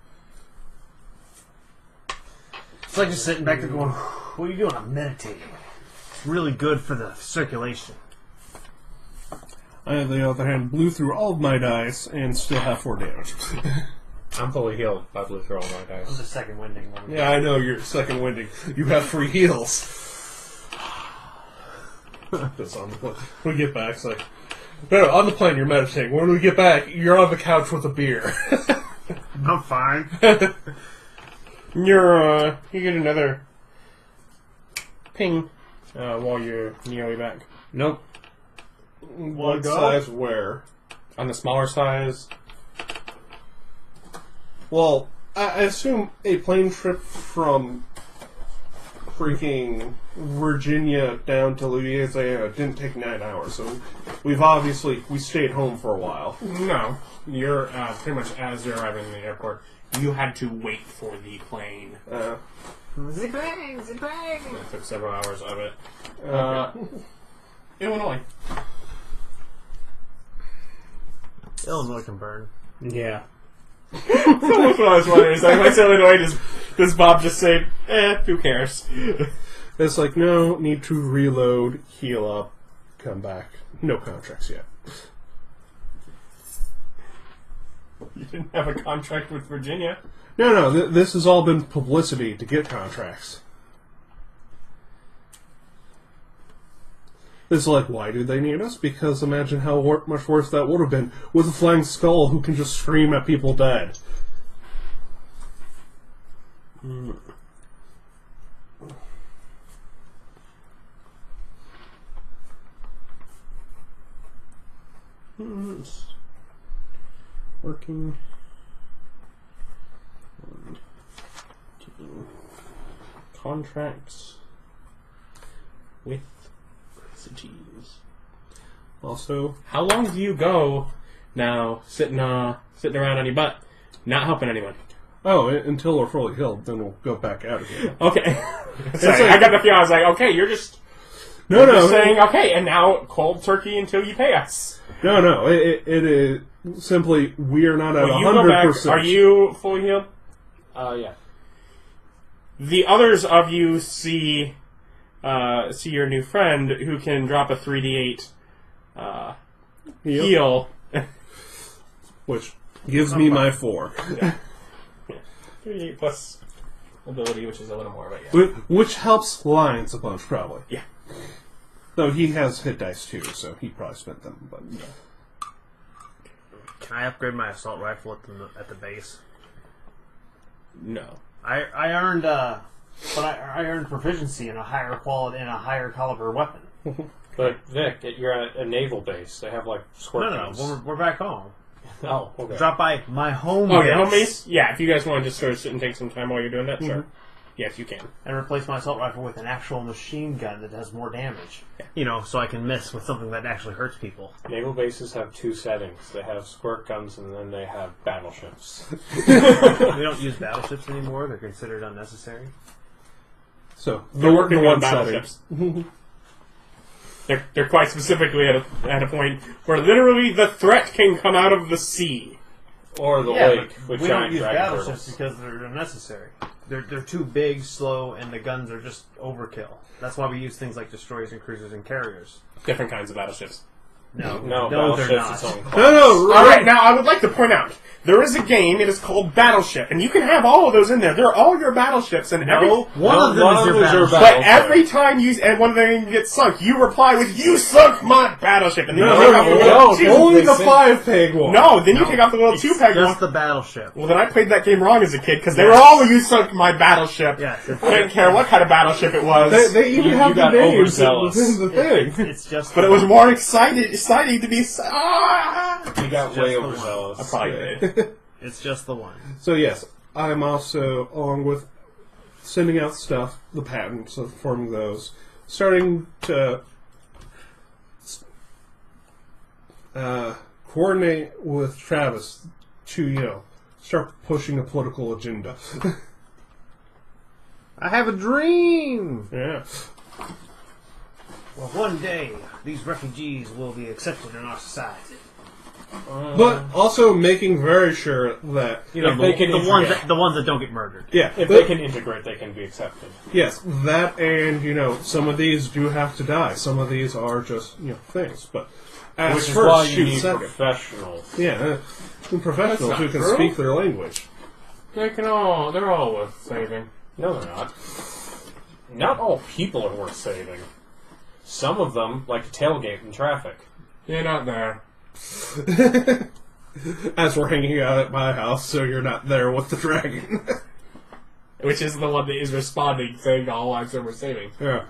It's like just sitting back there going, what are you doing? I'm meditating. It's really good for the circulation. I, on the other hand, blew through all of my dice and still have 4 damage. I'm fully healed. I blew through all my I'm dice. the second winding one. Yeah, I know, you're second winding. You have 3 heals. That's on the plane. When we get back, it's like, no, on the plane you're meditating. When we get back, you're on the couch with a beer. I'm fine. You get another ping while you're nearly back. Nope. What size where? On the smaller size. Well, I assume a plane trip from freaking Virginia down to Louisiana didn't take 9 hours, so we stayed home for a while. No, you're pretty much as you're arriving in the airport. You had to wait for the plane. Zip-bang! Zip-bang! It took several hours of it. Illinois. Illinois can burn. Yeah. That's what I was wondering. Is like, what's Illinois? Does Bob just say, who cares? It's like, no, need to reload, heal up, come back. No contracts yet. You didn't have a contract with Virginia. No, this has all been publicity to get contracts. It's like, why do they need us? Because imagine how much worse that would have been with a flying skull who can just scream at people dead. Working on getting contracts with cities. Also, How long do you go now sitting around on your butt, not helping anyone? until we're fully healed, then we'll go back out again. Okay. Sorry, I got the feeling. I was like, okay, you're just saying, okay, and now cold turkey until you pay us. No, it is simply we are not at When you go back, 100%. are you fully healed? Yeah. The others of you see your new friend who can drop a 3d8 heal. Which gives me my 4. 3d8 plus ability, which is a little more, but yeah. Which helps Lions a bunch, probably. Yeah. Though he has hit dice too, so he probably spent them. But Can I upgrade my assault rifle at the base? No. I earned I earned proficiency in a higher quality in a higher caliber weapon. But Vic, you're at a naval base. They have like squirt No, guns. we're back home. Oh, okay. Drop by my home Oh, base. your home base? Yeah, if you guys want to just sort of sit and take some time while you're doing that, sure. Yes, you can. And replace my assault rifle with an actual machine gun that does more damage. You know, so I can miss with something that actually hurts people. Naval bases have 2 settings. They have squirt guns and then they have battleships. We don't use battleships anymore. They're considered unnecessary. so They're working the on one setting. battleships. They're quite specifically at a point where literally the threat can come out of the sea. Or the Yeah, lake but with we don't giant use dragon battleships turtles. because they're unnecessary. They're too big, slow, and the guns are just overkill. That's why we use things like destroyers and cruisers and carriers. Different kinds of battleships. No, they're battleships not. its own class. No, All right, now I would like to point out there is a game. It is called Battleship, and you can have all of those in there. They're all your battleships, and One of them is your battleship. But every time and one of them gets sunk, you reply with "You sunk my battleship," and then you take off the little two. only the 5-peg one. No, then you take off the little 2-peg Just one. the battleship. Well, then I played that game wrong as a kid because they were all "You sunk my battleship." Yes, I didn't care what kind of battleship it was. They even You have the got names overzealous. within the thing. It's just. But it was more exciting to be. You got Just way the one. overzealous. I probably did. It's just the one. So yes, I'm also, along with sending out stuff, the patents, so forming those, starting to coordinate with Travis to, start pushing a political agenda. I have a dream! Yeah. Well, one day, these refugees will be accepted in our society. But also making very sure that, you know, If they can The integrate. ones that don't get murdered. yeah, If they can integrate, they can be accepted. yes, that and, you know, some of these do have to die. Some of these are just, you know, things. But as Which is first, why you shoot need second. professionals. Yeah, professionals That's who not can true. speak their language. They're all worth saving. No, they're not. Not all people are worth saving. Some of them like to tailgate in traffic. You're not there. As we're hanging out at my house, so you're not there with the dragon. Which is the one that is responding, saying all lives are worth saving. Yeah.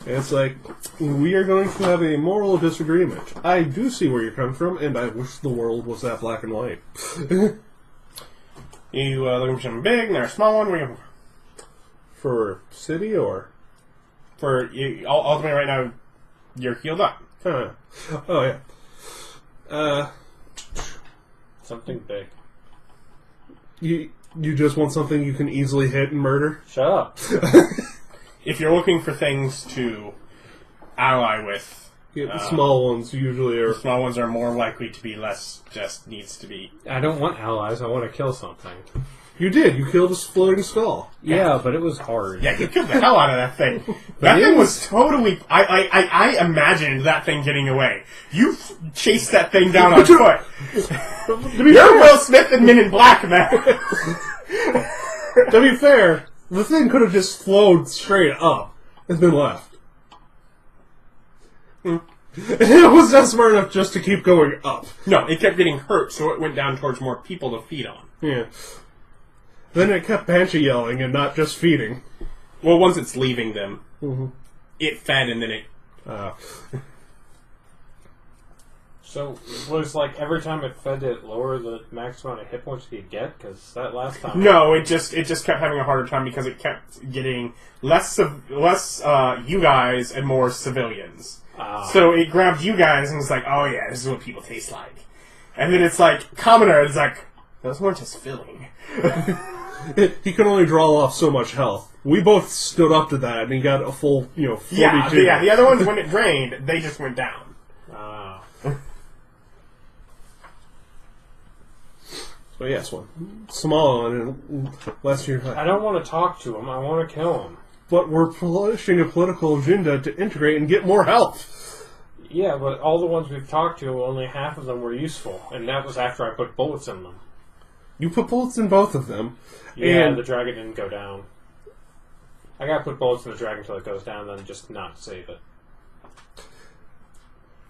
It's like, we are going to have a moral disagreement. I do see where you're coming from, and I wish the world was that black and white. You looking for something big, and there's a small one. What are you looking For city or? for? Ultimately, right now, you're healed up. Oh, yeah. Something big. You just want something you can easily hit and murder? Shut up. If you're looking for things to ally with, Yeah, the small ones usually are. small ones are more likely to be less just needs to be. I don't want allies. I want to kill something. You did. You killed a floating skull. Yeah, but it was hard. Yeah, you killed the hell out of that thing. That thing was totally. I imagined that thing getting away. You chased that thing down on foot. You're Will Smith and Men in Black, man. To be fair, the thing could have just flowed straight up and been left. It was not smart enough just to keep going up. No, it kept getting hurt, so it went down towards more people to feed on. Yeah. Then it kept Banshee yelling and not just feeding. Well, once it's leaving them, it fed and then it. So it was like every time it fed, it lower the max amount of hit points you could get. Because that last time, No, it just kept having a harder time because it kept getting less you guys and more civilians. So it grabbed you guys and was like, "Oh yeah, this is what people taste like," and then it's like commoner. It's like those weren't just filling. He could only draw off so much health. We both stood up to that, and he got a full, 42. Yeah, the other ones when it drained, they just went down. So yes, one small one, unless you're. I don't want to talk to him. I want to kill him. But we're pushing a political agenda to integrate and get more health. Yeah, but all the ones we've talked to, only half of them were useful, and that was after I put bullets in them. You put bullets in both of them. Yeah, and the dragon didn't go down. I gotta put bullets in the dragon until it goes down, then just not save it.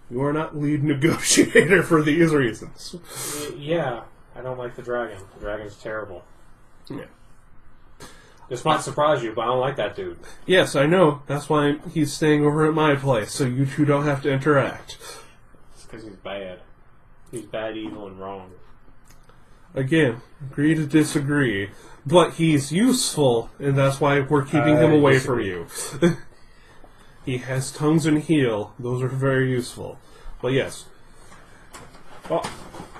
you are not lead negotiator for these reasons. Yeah, I don't like the dragon. The dragon's terrible. Yeah. This might surprise you, but I don't like that dude. Yes, I know. That's why he's staying over at my place, so you two don't have to interact. It's because he's bad. He's bad, evil, and wrong. Again, agree to disagree. But he's useful, and that's why we're keeping him away from you. He has tongues and heal. Those are very useful. But yes. Well,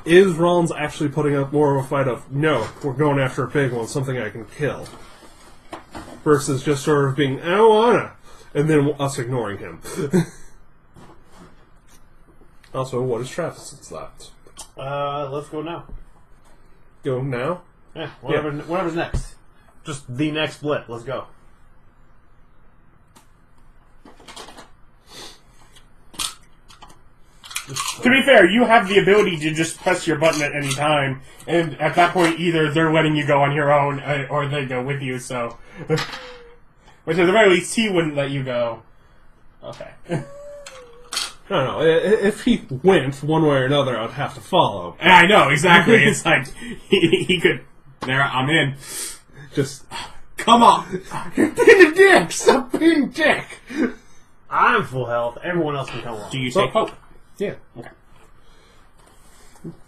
is Rollins actually putting up more of a fight of, no, we're going after a big one, something I can kill? Versus just sort of being, I don't wanna, and then us ignoring him. Also, what is Travis's left? Let's go now. Go now? Yeah, whatever's next. Just the next blip. Let's go. To be fair, you have the ability to just press your button at any time, and at that point, either they're letting you go on your own, or they go with you. So, which at the very least, he wouldn't let you go. Okay. No. If he went one way or another, I'd have to follow. I know exactly. It's like he could. There, I'm in. Just Come on. you're being a dick. Stop being a dick. I'm full health. Everyone else can come along. Do you take hope? Yeah. Okay.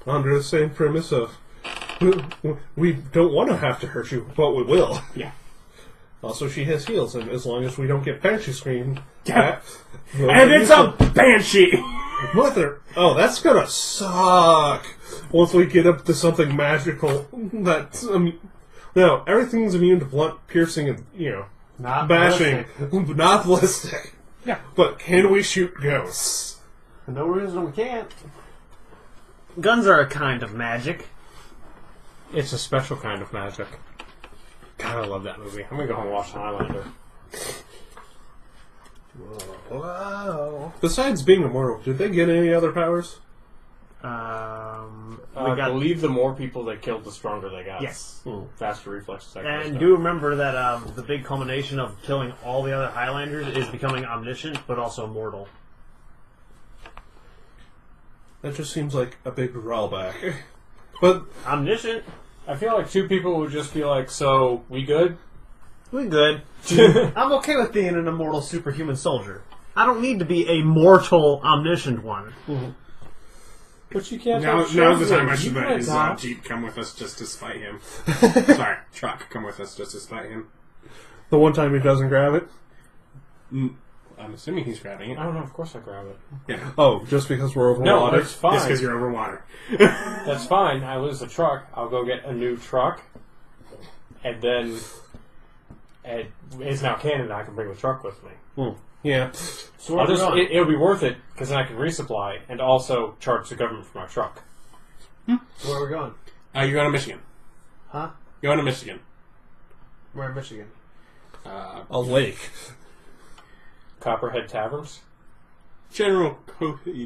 Under the same premise of we don't want to have to hurt you, but we will. Yeah. Also, she has heals, and as long as we don't get Banshee screamed Yeah. at, And it's a banshee. mother. Oh, that's gonna suck. Once we get up to something magical, that's no, everything's immune to blunt, piercing, and Not bashing, ballistic. not ballistic. Yeah. But can we shoot ghosts? No reason we can't. Guns are a kind of magic. It's a special kind of magic. God, I love that movie. I'm gonna go home and watch Highlander. Whoa. Besides being immortal, did they get any other powers? I believe the more people they killed, the stronger they got. Yes. Faster reflexes. That kind of And stuff. do remember that the big culmination of killing all the other Highlanders is becoming omniscient, but also immortal. That just seems like a big drawback. But Omniscient? I feel like two people would just be like, "So we good?" We good. I'm okay with being an immortal superhuman soldier. I don't need to be a mortal omniscient one. But you can't. Now's the time I should You let can't his die. Jeep come with us just to spite him. Sorry, truck come with us just to spite him. the one time he doesn't grab it? I'm assuming he's grabbing it. I don't know. Of course, I grab it. Yeah. Oh, just because we're over No, water? it's fine. Just because you're over water. That's fine. I lose the truck. I'll go get a new truck, and then it's now canon. I can bring the truck with me. Yeah. So where are we going? It'll be worth it because then I can resupply and also charge the government for my truck. So where are we going? You're going to Michigan. Huh? You're going to Michigan. We're in Michigan. A lake. Copperhead Taverns. General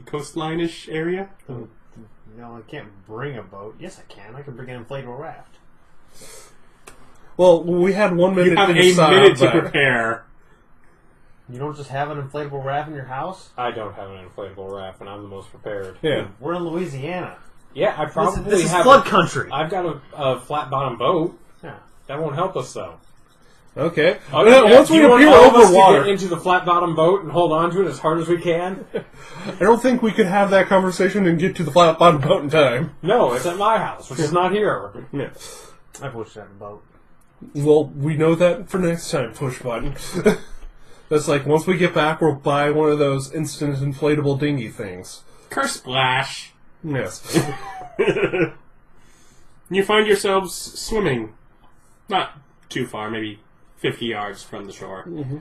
coastline-ish area. No, I can't bring a boat. Yes, I can. I can bring an inflatable raft. Well, we had 1 minute You have to a decide minute to that. prepare. You don't just have an inflatable raft in your house? I don't have an inflatable raft, and I'm the most prepared. Yeah. We're in Louisiana. Yeah, I probably This is have. flood country. I've got a flat bottom boat. Yeah. That won't help us though. Okay. Oh, yeah. Once Do we you want appear all of us over to water, get into the flat bottom boat and hold on to it as hard as we can? I don't think we could have that conversation and get to the flat bottom boat in time. No, it's at my house, which is not here. Yeah. I pushed that boat. Well, we know that for next time, push button. That's like, once we get back, we'll buy one of those instant inflatable dinghy things. Curse splash. Yes. You find yourselves swimming, not too far, maybe 50 yards from the shore. Mm-hmm.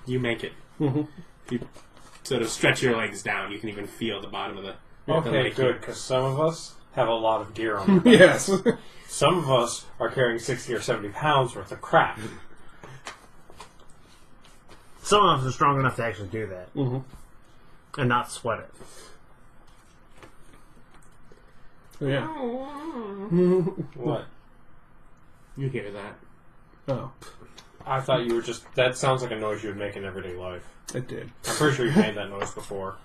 You make it. Mm-hmm. You sort of stretch your legs down. You can even feel the bottom of the Okay, lake. good, because some of us have a lot of gear on. Them. Yes. Some of us are carrying 60 or 70 pounds worth of crap. Some of us are strong enough to actually do that. Mm-hmm. And not sweat it. Yeah. What? You hear that. Oh, I thought you were just... That sounds like a noise you would make in everyday life. it did. I'm pretty sure you've made that noise before.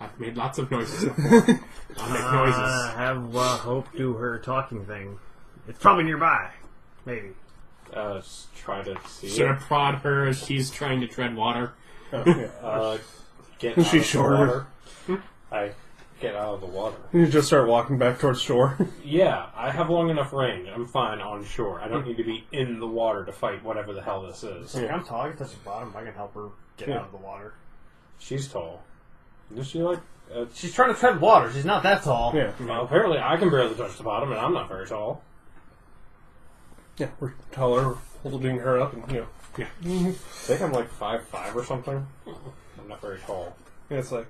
I've made lots of noises before. I'll make noises. Have Hope do her talking thing. It's probably nearby. Maybe. Just try to see Sort it. of prod her as she's trying to tread water. Oh, yeah. Get out She's of shorter. the water. I get out of the water. You just start walking back towards shore. Yeah, I have long enough range. I'm fine on shore. I don't need to be in the water to fight whatever the hell this is. Like, I'm tall. I can touch the bottom. I can help her get out of the water. She's tall. Is she like... She's trying to tread water. She's not that tall. Yeah. well, apparently I can barely touch the bottom, and I'm not very tall. Yeah, we're taller, holding her up, and, I think I'm like 5'5" or something. I'm not very tall. yeah, it's like,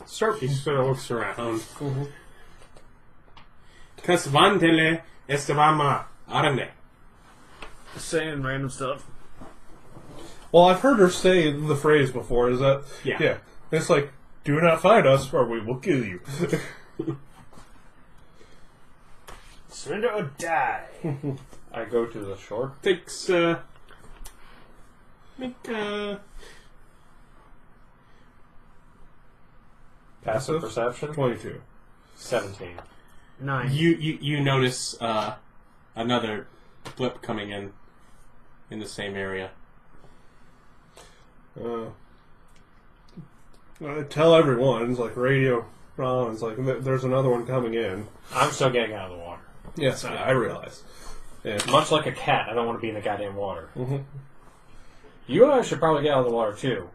start. She sort of looks around. Casvantele Estevama Arane. Saying random stuff. Well, I've heard her say the phrase before, is that, Yeah. it's like, do not fight us, or we will kill you. Surrender or die. I go to the shore. Takes, make, Passive perception? 22. 17. 9. you notice, another blip coming in the same area. Tell everyone, it's like radio, it's like, there's another one coming in. I'm still getting out of the water. Yes, I realize. Yeah. Much like a cat, I don't want to be in the goddamn water. Mm-hmm. You and I should probably get out of the water, too.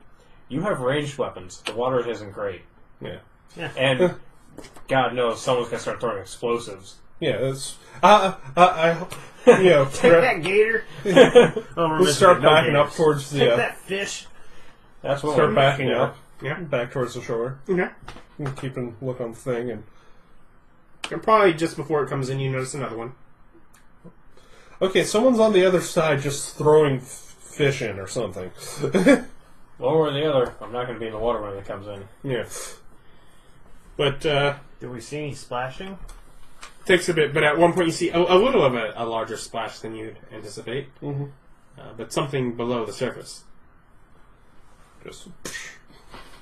You have ranged weapons. The water isn't great. Yeah. And, God knows, someone's going to start throwing explosives. Yeah, it's, you know, Take that, gator. we'll start backing up towards Take the, that, fish. That's what Start we're backing yeah. up. Yeah. Back towards the shore. Okay. And keeping look on the thing. And Probably just before it comes in, you notice another one. okay, someone's on the other side just throwing fish in or something. One or the other. I'm not going to be in the water when it comes in. Yeah. But Do we see any splashing? takes a bit. But at one point, you see a little of a larger splash than you'd anticipate. Mm-hmm. But something below the surface. Just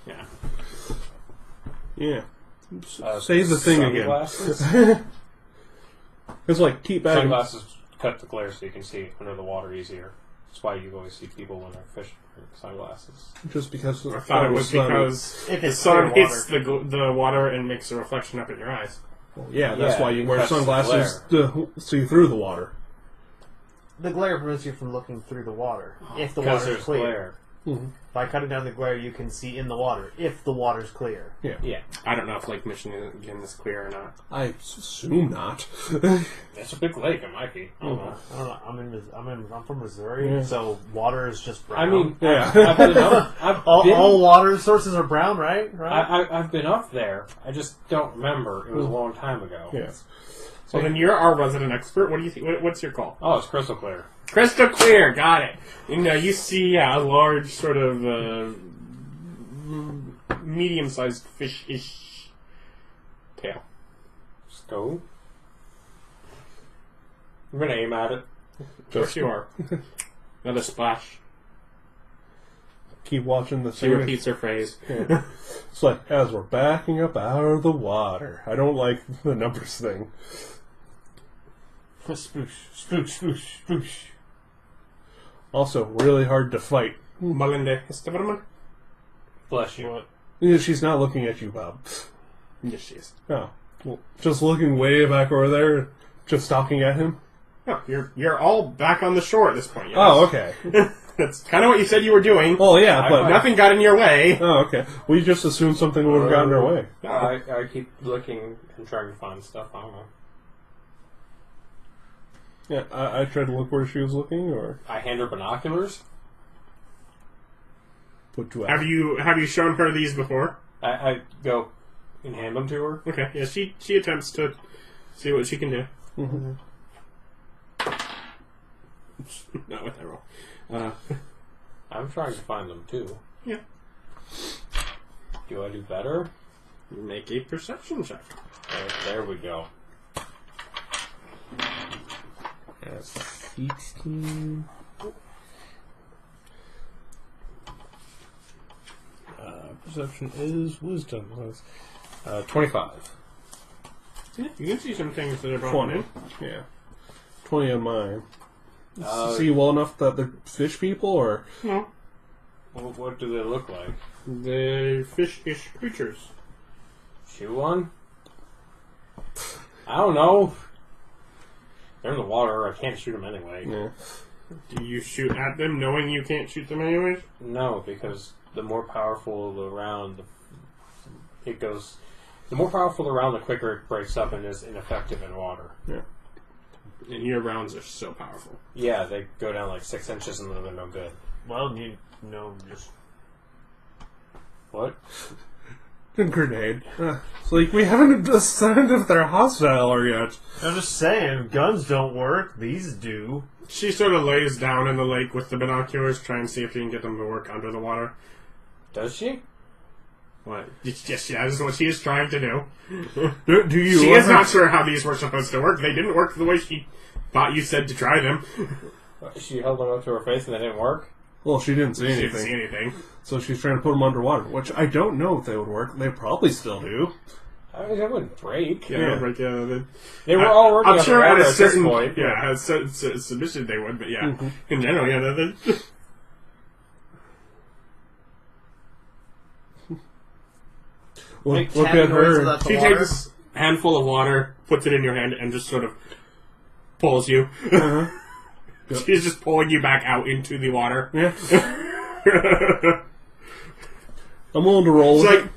Yeah. yeah. Save the thing again. Sunglasses? It's like keep back. Sunglasses cut the glare so you can see under the water easier. That's why you always see people when they're fishing with sunglasses. Just because I thought it was because If the it's sun clear hits the water and makes a reflection up in your eyes. yeah, that's Yeah, why you wear cuts the sunglasses to see through the water. The glare prevents you from looking through the water. If the Because water is there's clear. glare. Mm-hmm. By cutting down the glare, you can see in the water. If the water's clear. Yeah. I don't know if Lake Michigan is clear or not. I assume not. It's a big lake, it might be. I don't know. I don't know. I'm from Missouri, Yeah. so water is just brown. I mean, Yeah. I've been up, all water sources are brown, right? I've been up there. I just don't remember. It was a long time ago. Yeah. So then you're our resident expert. What do you think? What's your call? Oh, it's crystal clear. Crystal clear. Got it. You see a large sort of medium-sized fish-ish tail. Just go. I'm gonna aim at it. Of course you are. Another splash. Keep watching the She thing. repeats her phrase. Yeah. It's like as we're backing up out of the water. I don't like the numbers thing. Spoosh, spoosh, spoosh, spoosh. Also, really hard to fight. Malinde Esteverman? Bless you. Yeah, she's not looking at you, Bob. Yes, she is. Oh, well, just looking way back over there, just talking at him. No, you're all back on the shore at this point. Yes. Oh, okay. That's kind of what you said you were doing. Well, yeah, but Nothing got in your way. Oh, okay. We just assumed something would have gotten our way. I keep looking and trying to find stuff. I don't know. Yeah, I tried to look where she was looking, or I hand her binoculars. put to Have you shown her these before? I go and hand them to her. Okay. Yeah, she attempts to see what she can do. Mm-hmm. Not with that roll. I'm trying to find them too. Yeah. Do I do better? Make a perception check. There we go. 16. Perception is wisdom. 25. Yeah, you can see some things that are brought 20. in. Yeah. 20 on mine. Uh, See well enough that they're fish people, or No, What do they look like? they're fish-ish creatures. Shoot one? I don't know. They're in the water. I can't shoot them anyway. yeah. Do you shoot at them knowing you can't shoot them anyways? No, because the more powerful the round, it goes. The more powerful the round, the quicker it breaks up and is ineffective in water. Yeah. And your rounds are so powerful. Yeah, they go down like 6 inches and then they're no good. Well, you know, just What? Grenade. It's like we haven't decided if they're hostile or yet. I'm just saying, guns don't work. These do. She sort of lays down in the lake with the binoculars, trying to see if you can get them to work under the water. Does she? What? Yes, yeah, this is what she is trying to do. Do you? She is not sure how these were supposed to work. They didn't work the way she thought you said to try them. She held them up to her face and they didn't work? Well, she didn't see She anything, didn't see anything. so she's trying to put them underwater. Which I don't know if they would work. They probably still do. I mean, they wouldn't break. Yeah, Yeah. like, They were all working I'm on sure the at water a at certain this point. yeah, at a certain submission they would, but yeah, Mhm. in general, yeah. Look, Make at 10 words her. without the She water. takes a handful of water, puts it in your hand, and just sort of pulls you. Uh-huh. Yep. She's just pulling you back out into the water. Yeah. I'm willing to roll It's with like,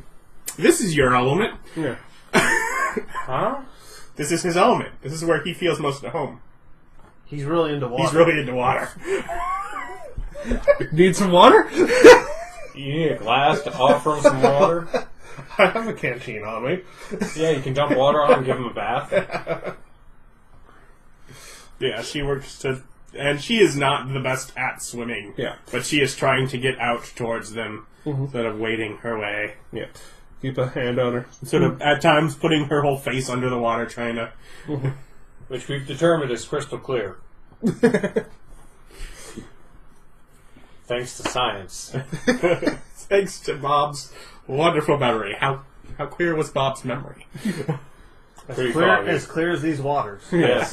this is your element. it. Yeah. Huh? This is his element. This is where he feels most at home. He's really into water. He's really into water. Need some water? You last to offer him some water. I have a canteen on me. Yeah, you can dump water on him and give him a bath. Yeah, she works to... And she is not the best at swimming. Yeah. But she is trying to get out towards them instead of wading her way. Yeah. Keep a hand on her. Sort of, at times, putting her whole face under the water, trying to... Which we've determined is crystal clear. Thanks to science. Thanks to Bob's wonderful memory. How clear was Bob's memory? Pretty foggy. As clear as these waters. Yes.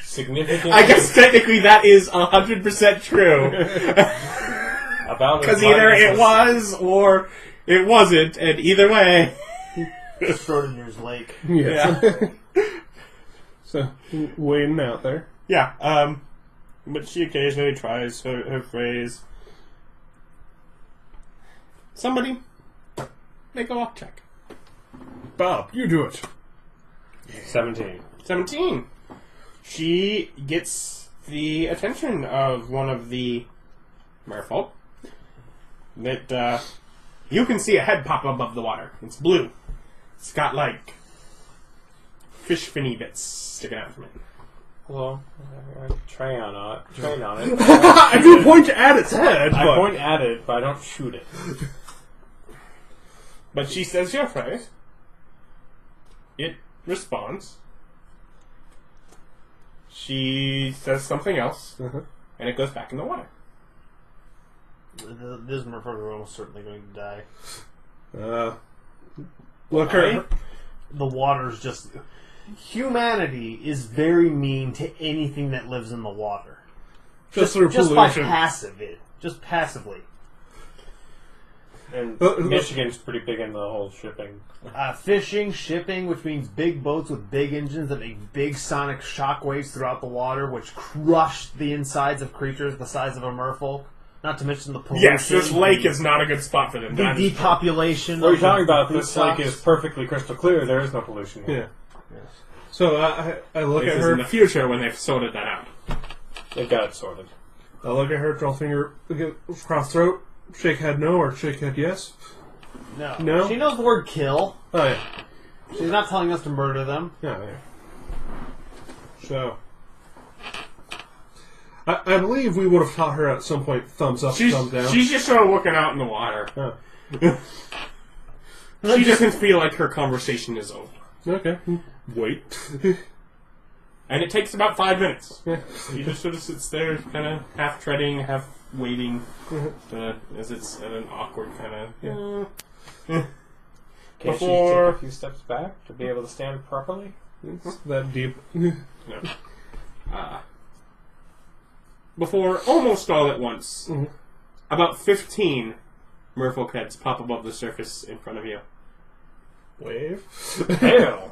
Significant. I guess technically that is 100% true. About Because either it was or it wasn't, and either way... Schrodinger's lake. Yeah. So, waiting out there. Yeah, but she occasionally tries her phrase. Somebody, make a walk check. Bob, you do it. 17. 17. She gets the attention of one of the merfolk. That, you can see a head pop above the water. It's blue. It's got, like, fish finny bits sticking out from it. Hello. Train on it. I do point at its head, I but... point at it, but I don't shoot it. But she says your phrase. It responds. She says something else, and it goes back in the water. This Merfolk are almost certainly going to die. Look her. The water's just... Humanity is very mean to anything that lives in the water. Just through Just by pollution. just passively. And Michigan's pretty big in the whole shipping. Fishing, shipping, which means big boats with big engines that make big sonic shockwaves throughout the water, which crush the insides of creatures the size of a merfolk. Not to mention the pollution. Yes, this lake is not a good spot for them. The depopulation. What are you of the talking about? food This lake stocks. is perfectly crystal clear. There is no pollution here. Yeah. So I look This at is her. in the future when they've sorted that out. They've got it sorted. I look at her, draw finger across throat, shake head no or shake head yes. No. No? She knows the word kill. Oh yeah. She's not telling us to murder them. Yeah. So I believe we would have taught her at some point thumbs up, thumbs down. She's just sort of looking out in the water. Oh. She doesn't feel like her conversation is over. Okay. Wait. And it takes about 5 minutes. Yeah. She just sort of sits there, kind of half treading, half waiting, as it's at an awkward kind of... Can't Before- she take a few steps back to be able to stand properly? It's that deep. No. Before, almost all at once, about 15 merfolk heads pop above the surface in front of you. Wave. Hell!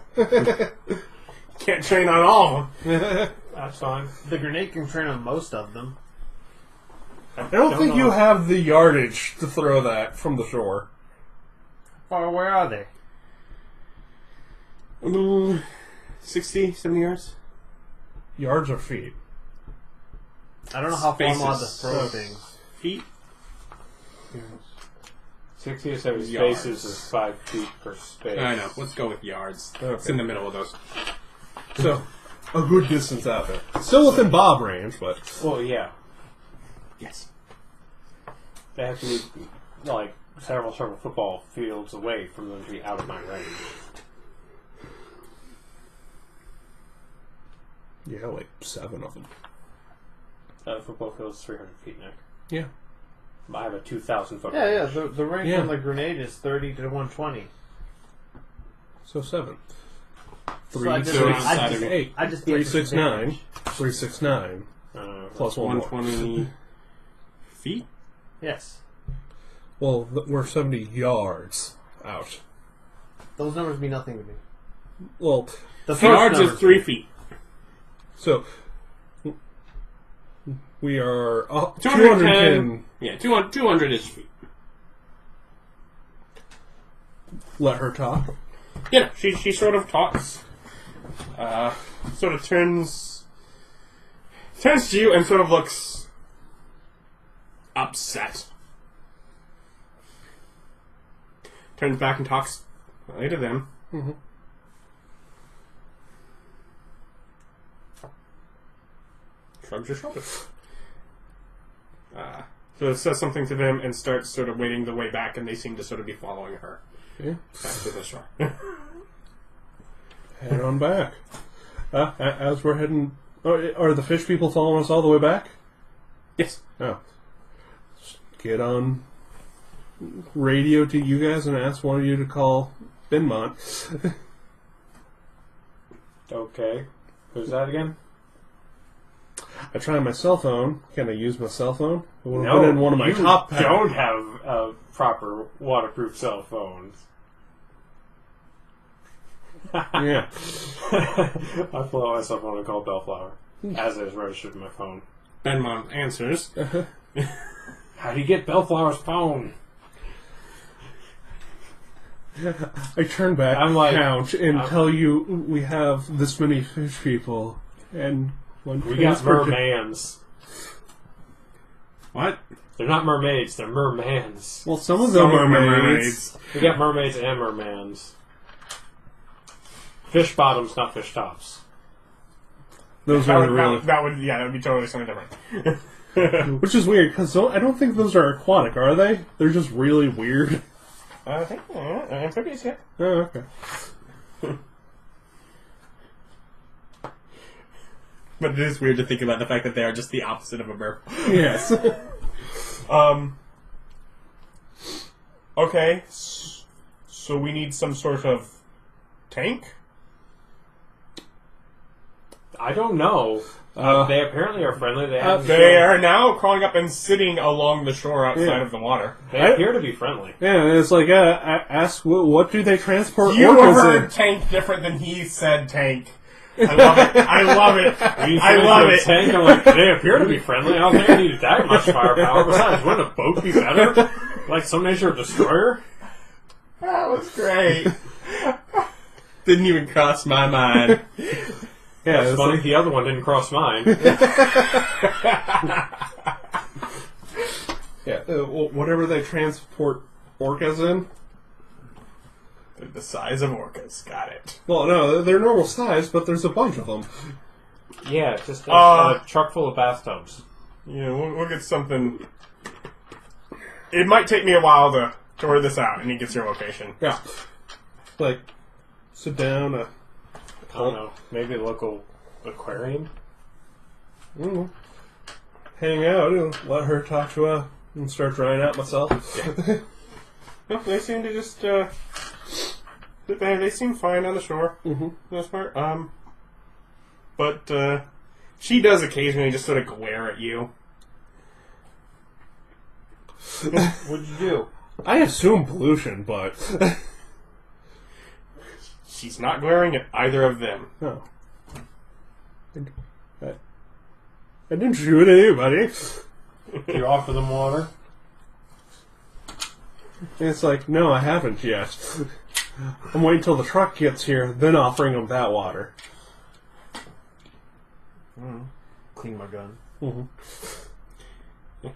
Can't train on all of them. That's fine. The grenade can train on most of them. I don't think know. you have the yardage to throw that from the shore. Or where are they? 60, 70 yards? Yards or feet? I don't know how far I'm allowed to Spaces. throw things. Feet? 60 or 70 Yards. spaces is 5 feet per space. I know. Let's go with yards. Okay. It's in the middle of those. So, a good distance out there. Still within Bob range, but... Well, yeah. Yes. They have to be, like, several football fields away from them to be out of my range. Yeah, like 7 of them. Football field's 300 feet, Nick. Yeah. I have a 2,000 foot Yeah, yeah. range. The range Yeah. on the grenade is 30 to 120. So 7. So I 3, just- 6, I just- 8. I just 3, 6, 9. 3, 6, 9. Plus 1 more. 120 feet? Yes. Well, we're 70 yards out. Those numbers mean nothing to me. Well, The first Yards numbers is 3 do. feet. so... We are 210. Yeah, 200 is feet. Let her talk. Yeah, she sort of talks. Sort of turns to you and sort of looks upset. turns back and talks to them. Mm-hmm. Shrugs her shoulders. So it says something to them and starts sort of wading the way back, and they seem to sort of be following her Yeah. back to the shore. Head on back. As we're heading... are the fish people following us all the way back? Yes. Oh. Just get on radio to you guys and ask one of you to call Benmont. Okay. Who's that again? I tried my cell phone. Can I use my cell phone? I would have No, put it in one of my you top packs. don't have proper waterproof cell phones. Yeah. I pull out my cell phone and call Bellflower. As it is registered in my phone. Benmont answers. How do you get Bellflower's phone? I turn back, I'm like- count, and tell you we have this many fish people, and one We got transport- mermans. What? They're not mermaids, they're mermans. Well, some of them are mermaids. We got mermaids and mermans. Fish bottoms, not fish tops. Those That are would, really, that would be totally something different. which is weird because I don't think those are aquatic, are they? They're just really weird. I think amphibious, yeah. Oh, okay. But it is weird to think about the fact that they are just the opposite of a merfolk. Yes. Okay, so we need some sort of tank? I don't know. They apparently are friendly. They are now crawling up and sitting along the shore outside of the water. They appear to be friendly. Yeah, and it's like, ask what do they transport You orcas heard in? tank different than he said tank. I love it. I love it. I love it. Tank, I'm like, they appear to be friendly. I don't think I needed that much firepower. Besides, wouldn't a boat be better? Like some nature of destroyer? That was great. Didn't even cross my mind. Yeah, It's it's funny, like, the other one didn't cross mine. yeah, whatever they transport orcas in. They're the size of orcas. Got it. Well, no, they're normal size, but there's a bunch of them. Yeah, just a truck full of bathtubs. Yeah, we'll get something. It might take me a while to work this out, and he gets your location. Yeah. Like, sit down. I don't know. Maybe a local aquarium? Hang out and let her talk to her and start drying out myself. No, they seem to just. They seem fine on the shore. Mm-hmm. For the most part. But she does occasionally just sort of glare at you. What'd you do? I assume pollution, but She's not glaring at either of them. no. I didn't shoot anybody. You offer them water? And it's like, no, I haven't yet. I'm waiting till the truck gets here, then offering them that water. Clean my gun. Mm-hmm.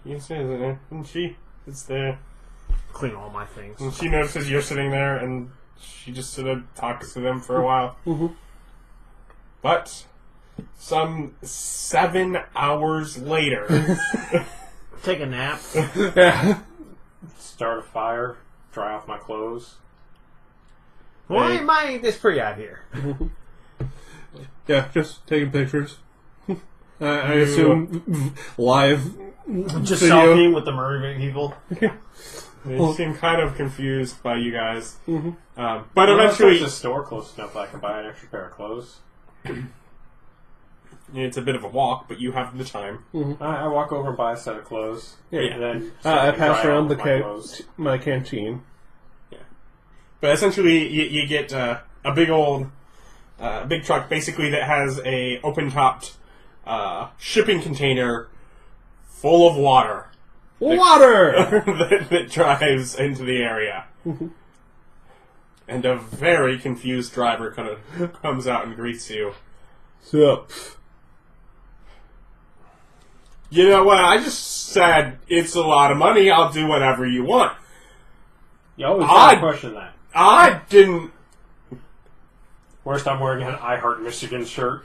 You see, and she is there. Clean all my things. And she notices you're sitting there, and she just sort of talks to them for a while. Mm-hmm. But some 7 hours later, Take a nap. Yeah. Start a fire? Dry off my clothes? Why it's pretty out here. Yeah, just taking pictures. I assume live Just video. selfie with the mermaid people. they seem kind of confused by you guys. Mm-hmm. But eventually, There's a store close enough I can buy an extra pair of clothes. it's a bit of a walk, but you have the time. I walk over and buy a set of clothes. Yeah. And then I pass dry around off the my clothes. my canteen. But essentially, you get a big old, big truck, basically that has a open-topped shipping container full of water Water! that drives into the area. And a very confused driver kind of comes out and greets you. So, You know what? I just said it's a lot of money. I'll do whatever you want. You always gotta I- question that. I didn't. Worst, I'm wearing an I Heart Michigan shirt.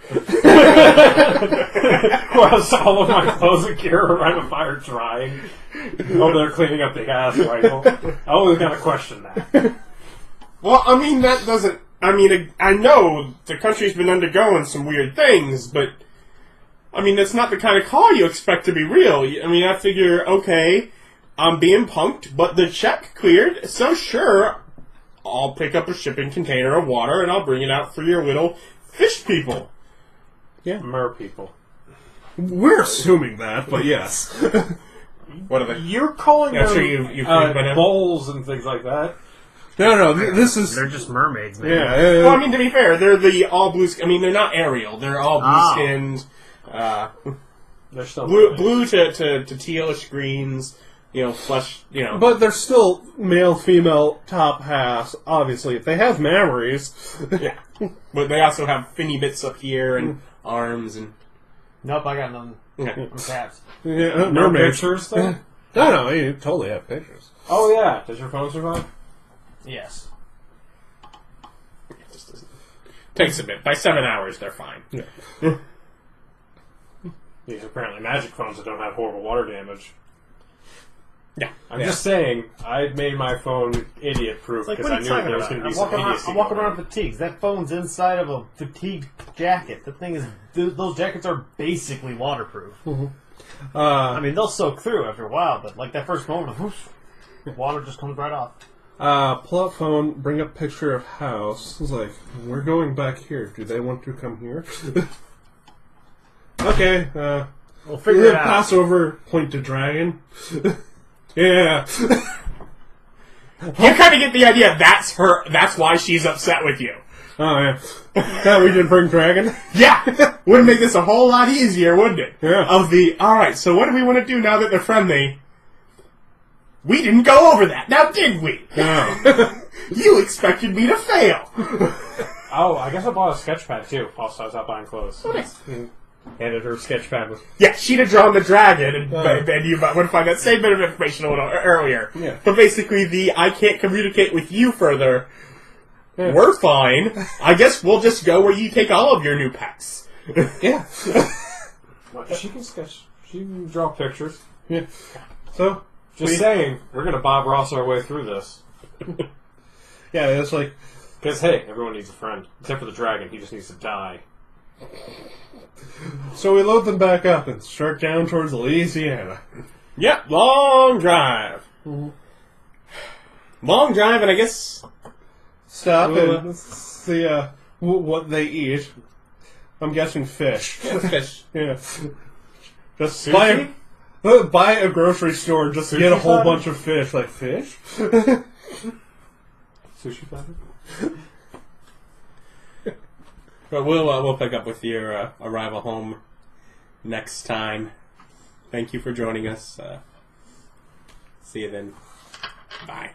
Whilst all of my clothes and gear are around the fire drying. Oh, they're cleaning up the gas rifle. I always gotta question that. Well, I mean, that doesn't. I mean, I know the country's been undergoing some weird things, but I mean, that's not the kind of call you expect to be real. I mean, I figure, okay, I'm being punked, but the check cleared, so sure, I'll pick up a shipping container of water and I'll bring it out for your little fish people. Mer people. We're assuming that, but yes. What are they? You're calling I'm them sure you've heard about him. bowls and things like that. No, this is... They're just mermaids, man. Yeah, Well, I mean, to be fair, they're the all blue. I mean, they're not Ariel. They're all blue skinned. They're still Blue to tealish greens. You know, flesh. You know, But they're still male, female, top halves, obviously. If they have memories... yeah. But they also have finny bits up here and arms and. Nope, I got nothing. Okay. I'm cats. Yeah, no mermaids. pictures, though? No, you totally have pictures. Oh, yeah. Does your phone survive? Yes. It just doesn't. Takes a bit. By 7 hours, they're fine. Yeah. These are apparently magic phones that don't have horrible water damage. Yeah. I'm just saying, I made my phone idiot-proof Like, because what I are you knew talking there was about? going to be I'm some walking around, idiocy. I'm walking going around on. fatigues. That phone's inside of a fatigue jacket. The thing is, those jackets are basically waterproof. I mean, they'll soak through after a while, but like that first moment, whoosh, water just comes right off. Pull up phone, bring up picture of house. It's like, we're going back here. Do they want to come here? Okay, We'll figure it out. pass over, point to dragon. Yeah. You kind of get the idea. That's her. That's why she's upset with you. Oh, yeah. Yeah, we didn't bring dragon. Yeah. Would make this a whole lot easier, wouldn't it? Yeah. All right. So what do we want to do now that they're friendly? We didn't go over that. Now, did we? No. You expected me to fail. Oh, I guess I bought a sketch pad, too, whilst I was out buying clothes. Handed her sketch pad with... Yeah, she'd have drawn the dragon, and you might want to find that same bit of information a little earlier. Yeah. But basically, I can't communicate with you further. Yeah. We're fine. I guess we'll just go where you take all of your new pets. Yeah. She can sketch. She can draw pictures. Yeah. So, Just saying, we're going to Bob Ross our way through this. yeah, it's like... Because, hey, everyone needs a friend. Except for the dragon. He just needs to die. So we load them back up and start down towards Louisiana. Yep, long drive. Long drive, and I guess... Stop and see what they eat. I'm guessing fish. Yeah, fish. Yeah. Just Sushi? buy a grocery store, just Sushi get a whole platter? bunch of fish. Like, fish? Sushi platter? But we'll pick up with your arrival home next time. Thank you for joining us. See you then. Bye.